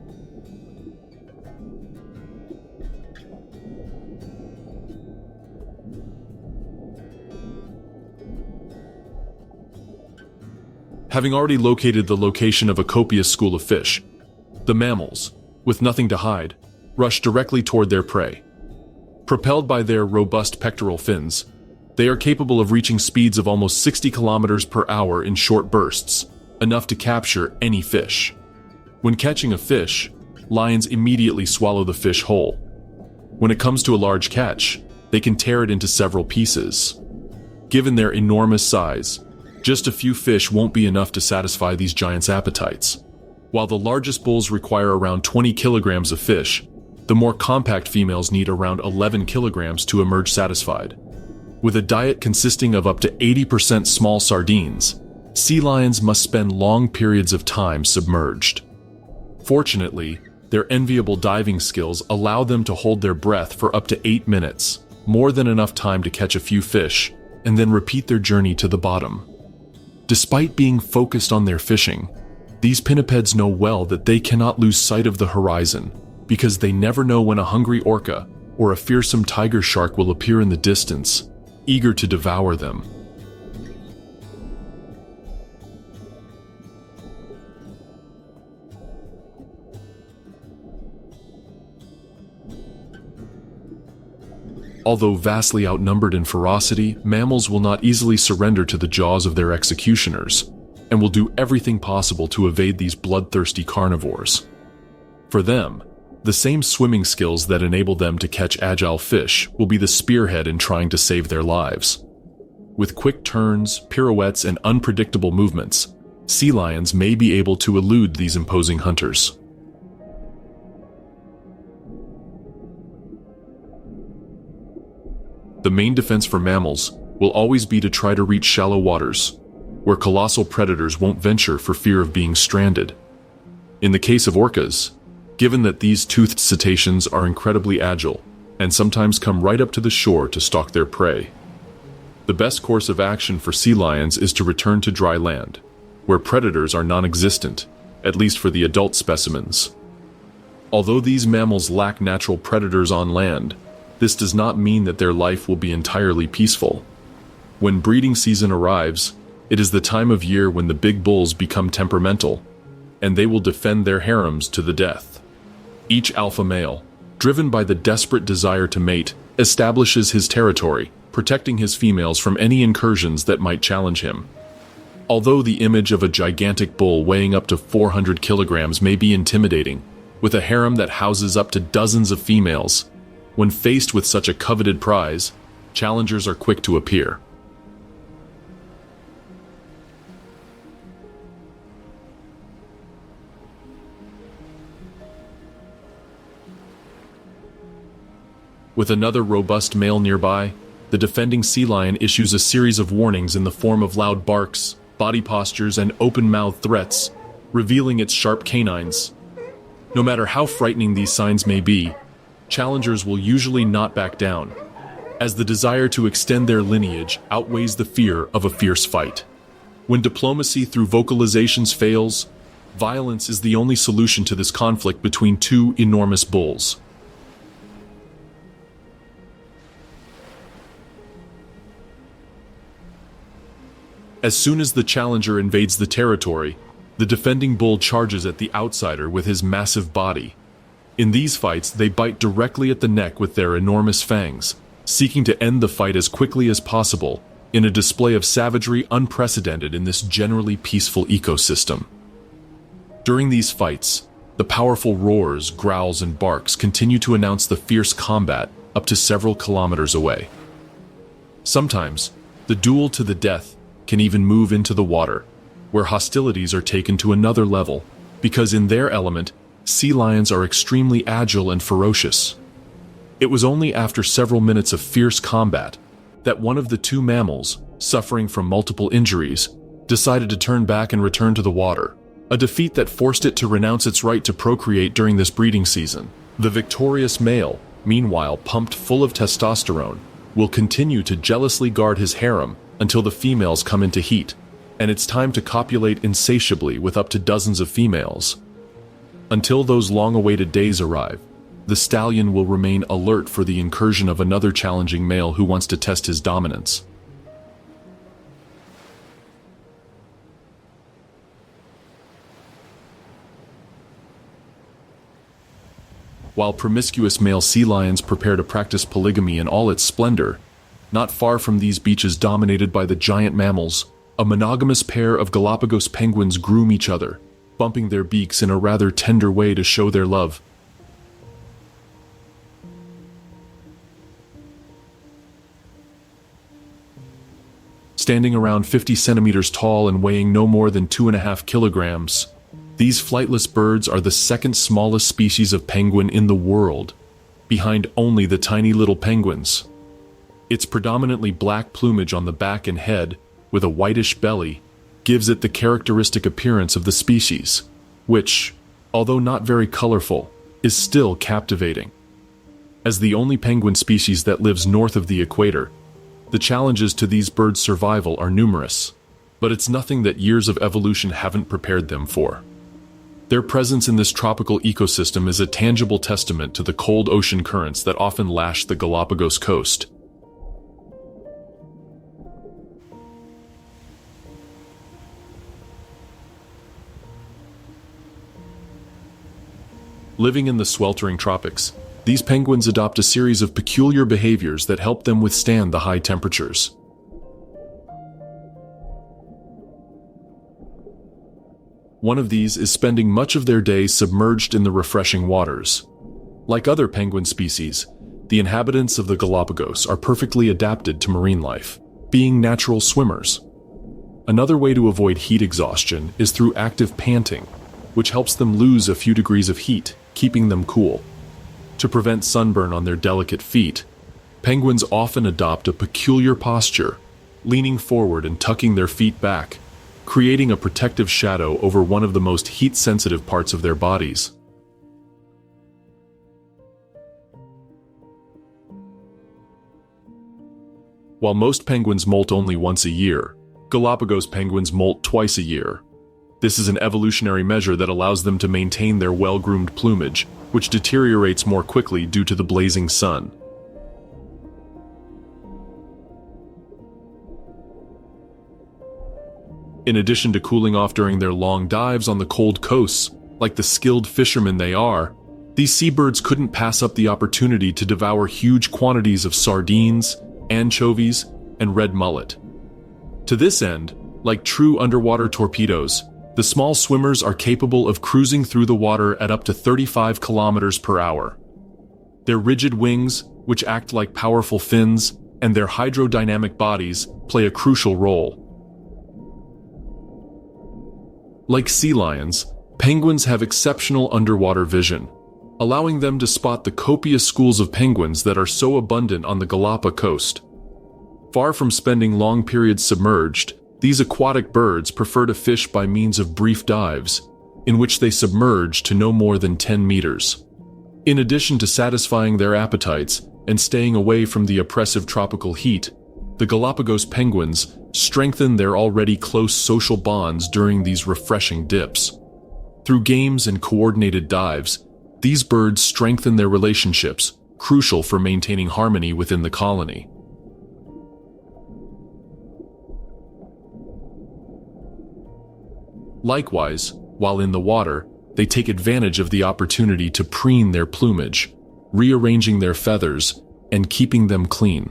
Having already located the location of a copious school of fish, the mammals, with nothing to hide, rush directly toward their prey. Propelled by their robust pectoral fins, they are capable of reaching speeds of almost 60 kilometers per hour in short bursts, enough to capture any fish. When catching a fish, lions immediately swallow the fish whole. When it comes to a large catch, they can tear it into several pieces. Given their enormous size, just a few fish won't be enough to satisfy these giants' appetites. While the largest bulls require around 20 kilograms of fish, the more compact females need around 11 kilograms to emerge satisfied. With a diet consisting of up to 80% small sardines, sea lions must spend long periods of time submerged. Fortunately, their enviable diving skills allow them to hold their breath for up to 8 minutes, more than enough time to catch a few fish, and then repeat their journey to the bottom. Despite being focused on their fishing, These pinnipeds know well that they cannot lose sight of the horizon, because they never know when a hungry orca or a fearsome tiger shark will appear in the distance, eager to devour them. Although vastly outnumbered in ferocity, mammals will not easily surrender to the jaws of their executioners, and will do everything possible to evade these bloodthirsty carnivores. For them, the same swimming skills that enable them to catch agile fish will be the spearhead in trying to save their lives. With quick turns, pirouettes, and unpredictable movements, sea lions may be able to elude these imposing hunters. The main defense for mammals will always be to try to reach shallow waters, where colossal predators won't venture for fear of being stranded. In the case of orcas, given that these toothed cetaceans are incredibly agile and sometimes come right up to the shore to stalk their prey, the best course of action for sea lions is to return to dry land, where predators are non-existent, at least for the adult specimens. Although these mammals lack natural predators on land, this does not mean that their life will be entirely peaceful. When breeding season arrives, it is the time of year when the big bulls become temperamental, and they will defend their harems to the death. Each alpha male, driven by the desperate desire to mate, establishes his territory, protecting his females from any incursions that might challenge him. Although the image of a gigantic bull weighing up to 400 kilograms may be intimidating, with a harem that houses up to dozens of females, when faced with such a coveted prize, challengers are quick to appear. With another robust male nearby, the defending sea lion issues a series of warnings in the form of loud barks, body postures, and open-mouthed threats, revealing its sharp canines. No matter how frightening these signs may be, challengers will usually not back down, as the desire to extend their lineage outweighs the fear of a fierce fight. When diplomacy through vocalizations fails, violence is the only solution to this conflict between two enormous bulls. As soon as the challenger invades the territory, the defending bull charges at the outsider with his massive body. In these fights, they bite directly at the neck with their enormous fangs, seeking to end the fight as quickly as possible, in a display of savagery unprecedented in this generally peaceful ecosystem. During these fights, the powerful roars, growls, and barks continue to announce the fierce combat up to several kilometers away. Sometimes, the duel to the death can even move into the water, where hostilities are taken to another level, because in their element, sea lions are extremely agile and ferocious. It was only after several minutes of fierce combat that one of the two mammals, suffering from multiple injuries, decided to turn back and return to the water, a defeat that forced it to renounce its right to procreate during this breeding season. The victorious male, meanwhile pumped full of testosterone, will continue to jealously guard his harem until the females come into heat, and it's time to copulate insatiably with up to dozens of females. Until those long-awaited days arrive, the stallion will remain alert for the incursion of another challenging male who wants to test his dominance. While promiscuous male sea lions prepare to practice polygamy in all its splendor, not far from these beaches dominated by the giant mammals, a monogamous pair of Galapagos penguins groom each other, bumping their beaks in a rather tender way to show their love. Standing around 50 centimeters tall and weighing no more than 2.5 kilograms, these flightless birds are the second smallest species of penguin in the world, behind only the tiny little penguins. Its predominantly black plumage on the back and head, with a whitish belly, gives it the characteristic appearance of the species, which, although not very colorful, is still captivating. As the only penguin species that lives north of the equator, the challenges to these birds' survival are numerous. but it's nothing that years of evolution haven't prepared them for. Their presence in this tropical ecosystem is a tangible testament to the cold ocean currents that often lash the Galapagos coast. Living in the sweltering tropics, these penguins adopt a series of peculiar behaviors that help them withstand the high temperatures. One of these is spending much of their day submerged in the refreshing waters. Like other penguin species, the inhabitants of the Galapagos are perfectly adapted to marine life, being natural swimmers. Another way to avoid heat exhaustion is through active panting, which helps them lose a few degrees of heat, keeping them cool. To prevent sunburn on their delicate feet, penguins often adopt a peculiar posture, leaning forward and tucking their feet back, creating a protective shadow over one of the most heat-sensitive parts of their bodies. While most penguins molt only once a year, Galapagos penguins molt twice a year. This is an evolutionary measure that allows them to maintain their well-groomed plumage, which deteriorates more quickly due to the blazing sun. In addition to cooling off during their long dives on the cold coasts, like the skilled fishermen they are, these seabirds couldn't pass up the opportunity to devour huge quantities of sardines, anchovies, and red mullet. To this end, like true underwater torpedoes, the small swimmers are capable of cruising through the water at up to 35 kilometers per hour. Their rigid wings, which act like powerful fins, and their hydrodynamic bodies play a crucial role. Like sea lions, penguins have exceptional underwater vision, allowing them to spot the copious schools of penguins that are so abundant on the Galapagos coast. Far from spending long periods submerged, these aquatic birds prefer to fish by means of brief dives, in which they submerge to no more than 10 meters. In addition to satisfying their appetites and staying away from the oppressive tropical heat, the Galapagos penguins strengthen their already close social bonds during these refreshing dips. Through games and coordinated dives, these birds strengthen their relationships, crucial for maintaining harmony within the colony. Likewise, while in the water, they take advantage of the opportunity to preen their plumage, rearranging their feathers, and keeping them clean.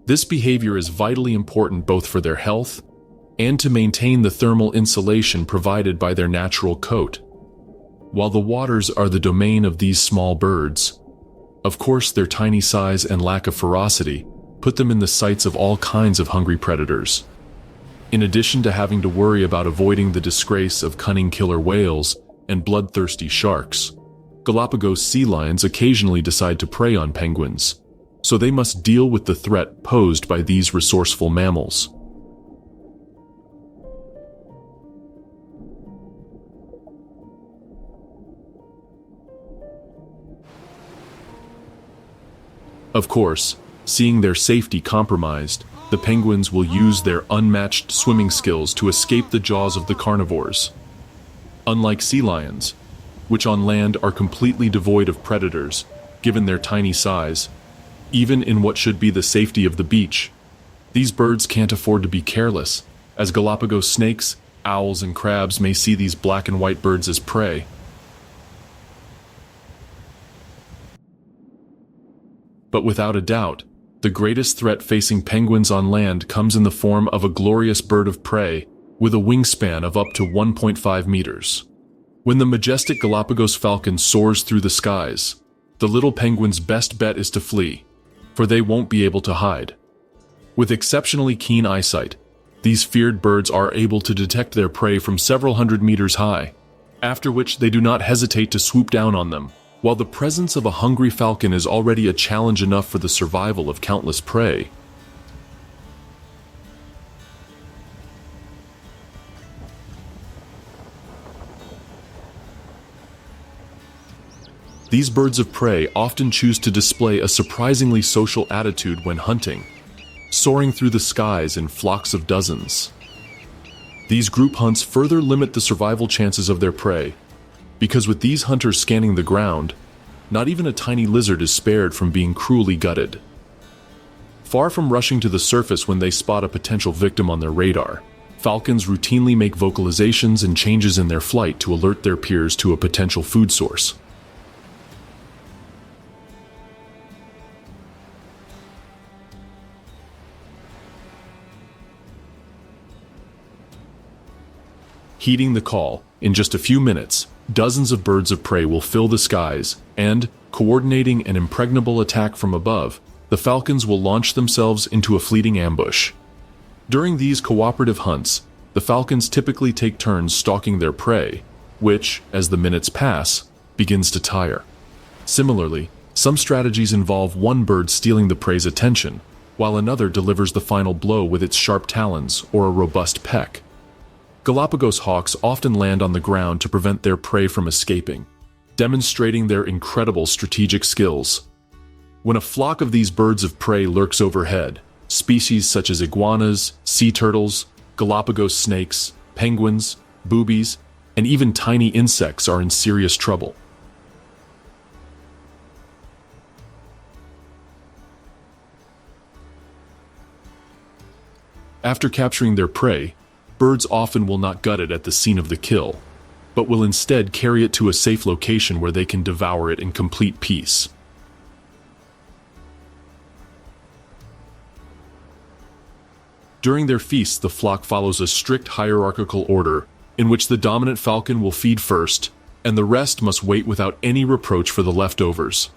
This behavior is vitally important both for their health and to maintain the thermal insulation provided by their natural coat. While the waters are the domain of these small birds, of course their tiny size and lack of ferocity put them in the sights of all kinds of hungry predators. In addition to having to worry about avoiding the disgrace of cunning killer whales and bloodthirsty sharks, Galapagos sea lions occasionally decide to prey on penguins, so they must deal with the threat posed by these resourceful mammals. Of course, seeing their safety compromised, the penguins will use their unmatched swimming skills to escape the jaws of the carnivores. Unlike sea lions, which on land are completely devoid of predators, given their tiny size, even in what should be the safety of the beach, these birds can't afford to be careless, as Galapagos snakes, owls, and crabs may see these black and white birds as prey. But without a doubt, the greatest threat facing penguins on land comes in the form of a glorious bird of prey with a wingspan of up to 1.5 meters. When the majestic Galapagos falcon soars through the skies, the little penguin's best bet is to flee, for they won't be able to hide. With exceptionally keen eyesight, these feared birds are able to detect their prey from several hundred meters high, after which they do not hesitate to swoop down on them. While the presence of a hungry falcon is already a challenge enough for the survival of countless prey, these birds of prey often choose to display a surprisingly social attitude when hunting, soaring through the skies in flocks of dozens. These group hunts further limit the survival chances of their prey, because with these hunters scanning the ground, not even a tiny lizard is spared from being cruelly gutted. Far from rushing to the surface when they spot a potential victim on their radar, falcons routinely make vocalizations and changes in their flight to alert their peers to a potential food source. Heeding the call, in just a few minutes, dozens of birds of prey will fill the skies, and, coordinating an impregnable attack from above, the falcons will launch themselves into a fleeting ambush. During these cooperative hunts, the falcons typically take turns stalking their prey, which, as the minutes pass, begins to tire. Similarly, some strategies involve one bird stealing the prey's attention, while another delivers the final blow with its sharp talons or a robust peck. Galapagos hawks often land on the ground to prevent their prey from escaping, demonstrating their incredible strategic skills. When a flock of these birds of prey lurks overhead, species such as iguanas, sea turtles, Galapagos snakes, penguins, boobies, and even tiny insects are in serious trouble. After capturing their prey, birds often will not gut it at the scene of the kill, but will instead carry it to a safe location where they can devour it in complete peace. During their feasts, the flock follows a strict hierarchical order, in which the dominant falcon will feed first, and the rest must wait without any reproach for the leftovers.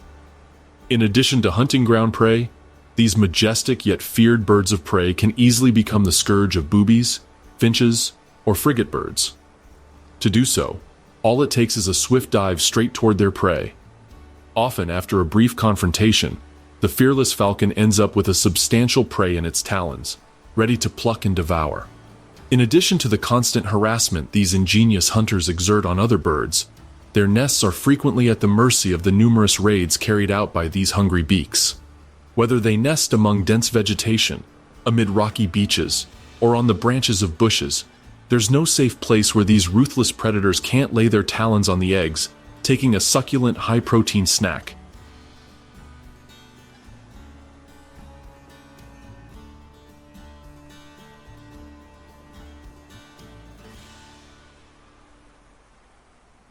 In addition to hunting ground prey, these majestic yet feared birds of prey can easily become the scourge of boobies, finches, or frigate birds. To do so, all it takes is a swift dive straight toward their prey. Often, after a brief confrontation, the fearless falcon ends up with a substantial prey in its talons, ready to pluck and devour. In addition to the constant harassment these ingenious hunters exert on other birds, their nests are frequently at the mercy of the numerous raids carried out by these hungry beaks. Whether they nest among dense vegetation, amid rocky beaches, or on the branches of bushes, there's no safe place where these ruthless predators can't lay their talons on the eggs, taking a succulent, high-protein snack.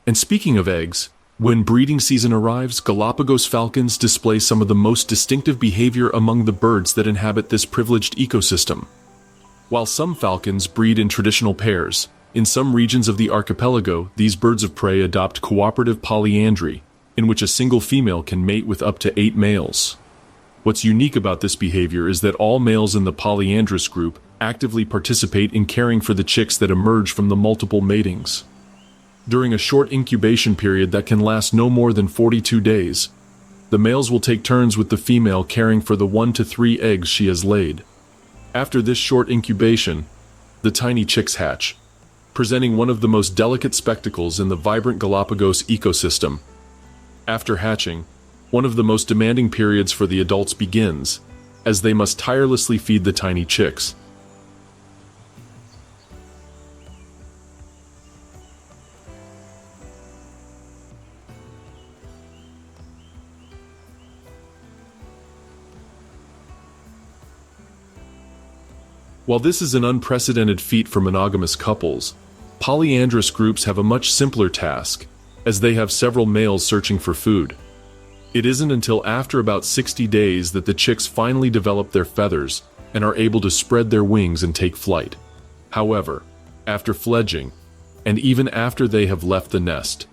And speaking of eggs, when breeding season arrives, Galapagos falcons display some of the most distinctive behavior among the birds that inhabit this privileged ecosystem. While some falcons breed in traditional pairs, in some regions of the archipelago, these birds of prey adopt cooperative polyandry, in which a single female can mate with up to 8 males. What's unique about this behavior is that all males in the polyandrous group actively participate in caring for the chicks that emerge from the multiple matings. During a short incubation period that can last no more than 42 days, the males will take turns with the female caring for the 1 to 3 eggs she has laid. After this short incubation, the tiny chicks hatch, presenting one of the most delicate spectacles in the vibrant Galapagos ecosystem. After hatching, one of the most demanding periods for the adults begins, as they must tirelessly feed the tiny chicks. While this is an unprecedented feat for monogamous couples, polyandrous groups have a much simpler task, as they have several males searching for food. It isn't until after about 60 days that the chicks finally develop their feathers and are able to spread their wings and take flight. However, after fledging, and even after they have left the nest,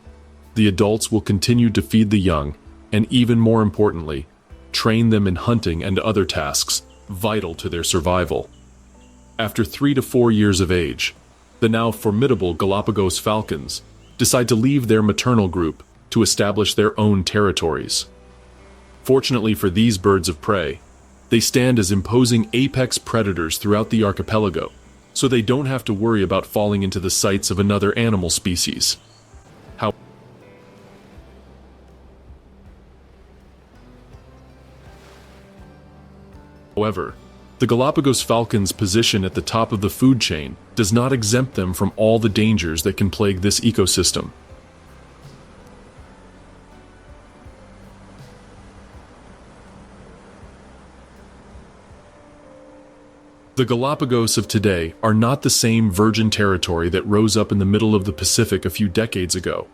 the adults will continue to feed the young, and even more importantly, train them in hunting and other tasks vital to their survival. After 3 to 4 years of age, the now formidable Galapagos falcons decide to leave their maternal group to establish their own territories. Fortunately for these birds of prey, they stand as imposing apex predators throughout the archipelago, so they don't have to worry about falling into the sights of another animal species. However, The Galapagos falcon's position at the top of the food chain does not exempt them from all the dangers that can plague this ecosystem. The Galapagos of today are not the same virgin territory that rose up in the middle of the Pacific a few decades ago.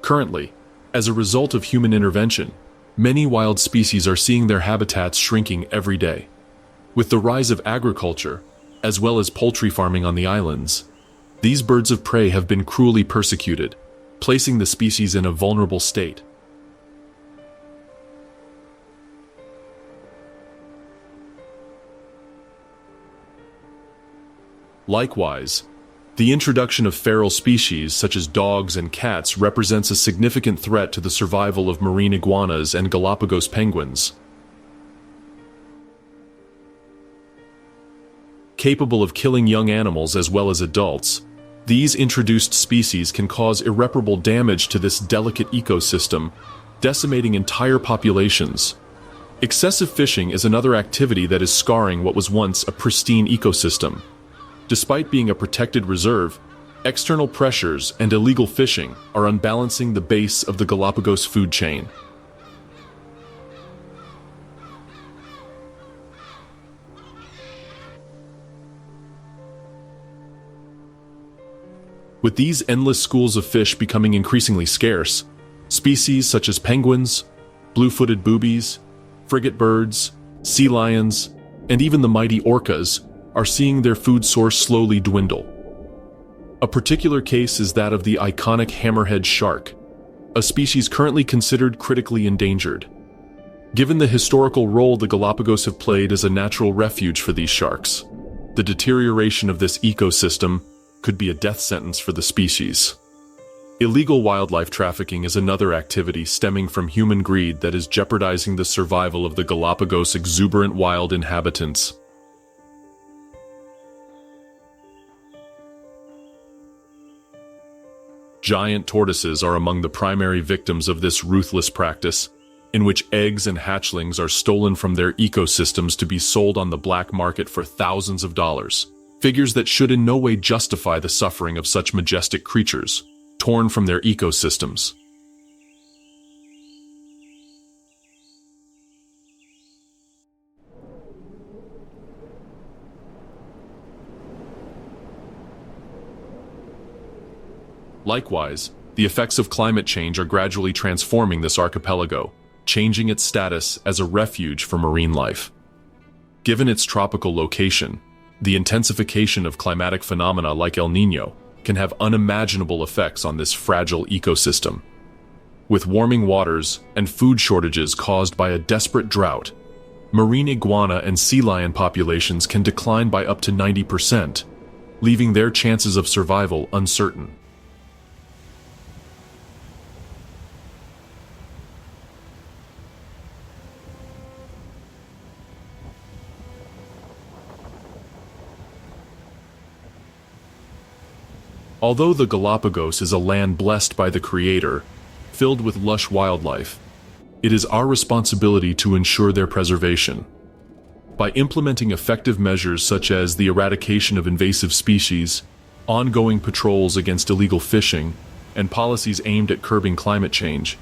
Currently, as a result of human intervention, many wild species are seeing their habitats shrinking every day. With the rise of agriculture, as well as poultry farming on the islands, these birds of prey have been cruelly persecuted, placing the species in a vulnerable state. Likewise, the introduction of feral species such as dogs and cats represents a significant threat to the survival of marine iguanas and Galapagos penguins. Capable of killing young animals as well as adults, these introduced species can cause irreparable damage to this delicate ecosystem, decimating entire populations. Excessive fishing is another activity that is scarring what was once a pristine ecosystem. Despite being a protected reserve, external pressures and illegal fishing are unbalancing the base of the Galapagos food chain. With these endless schools of fish becoming increasingly scarce, species such as penguins, blue-footed boobies, frigate birds, sea lions, and even the mighty orcas are seeing their food source slowly dwindle. A particular case is that of the iconic hammerhead shark, a species currently considered critically endangered. Given the historical role the Galapagos have played as a natural refuge for these sharks, the deterioration of this ecosystem could be a death sentence for the species. Illegal wildlife trafficking is another activity stemming from human greed that is jeopardizing the survival of the Galapagos' exuberant wild inhabitants. Giant tortoises are among the primary victims of this ruthless practice, in which eggs and hatchlings are stolen from their ecosystems to be sold on the black market for thousands of dollars, figures that should in no way justify the suffering of such majestic creatures, torn from their ecosystems. Likewise, the effects of climate change are gradually transforming this archipelago, changing its status as a refuge for marine life. Given its tropical location, the intensification of climatic phenomena like El Niño can have unimaginable effects on this fragile ecosystem. With warming waters and food shortages caused by a desperate drought, marine iguana and sea lion populations can decline by up to 90%, leaving their chances of survival uncertain. Although the Galapagos is a land blessed by the Creator, filled with lush wildlife, it is our responsibility to ensure their preservation. By implementing effective measures such as the eradication of invasive species, ongoing patrols against illegal fishing, and policies aimed at curbing climate change,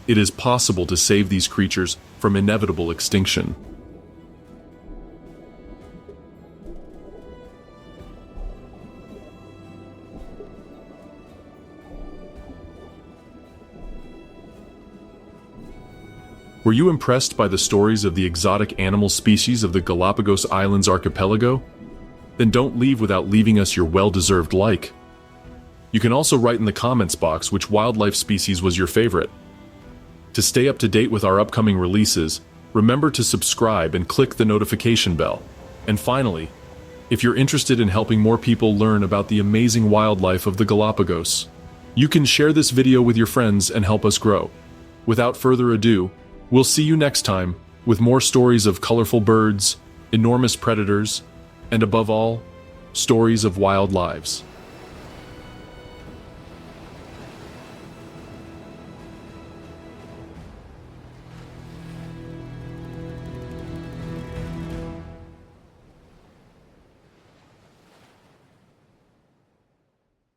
it is possible to save these creatures from inevitable extinction. Were you impressed by the stories of the exotic animal species of the Galapagos Islands archipelago? Then don't leave without leaving us your well-deserved like. You can also write in the comments box which wildlife species was your favorite. To stay up to date with our upcoming releases, remember to subscribe and click the notification bell. And finally, if you're interested in helping more people learn about the amazing wildlife of the Galapagos, you can share this video with your friends and help us grow. Without further ado, we'll see you next time with more stories of colorful birds, enormous predators, and above all, stories of wild lives.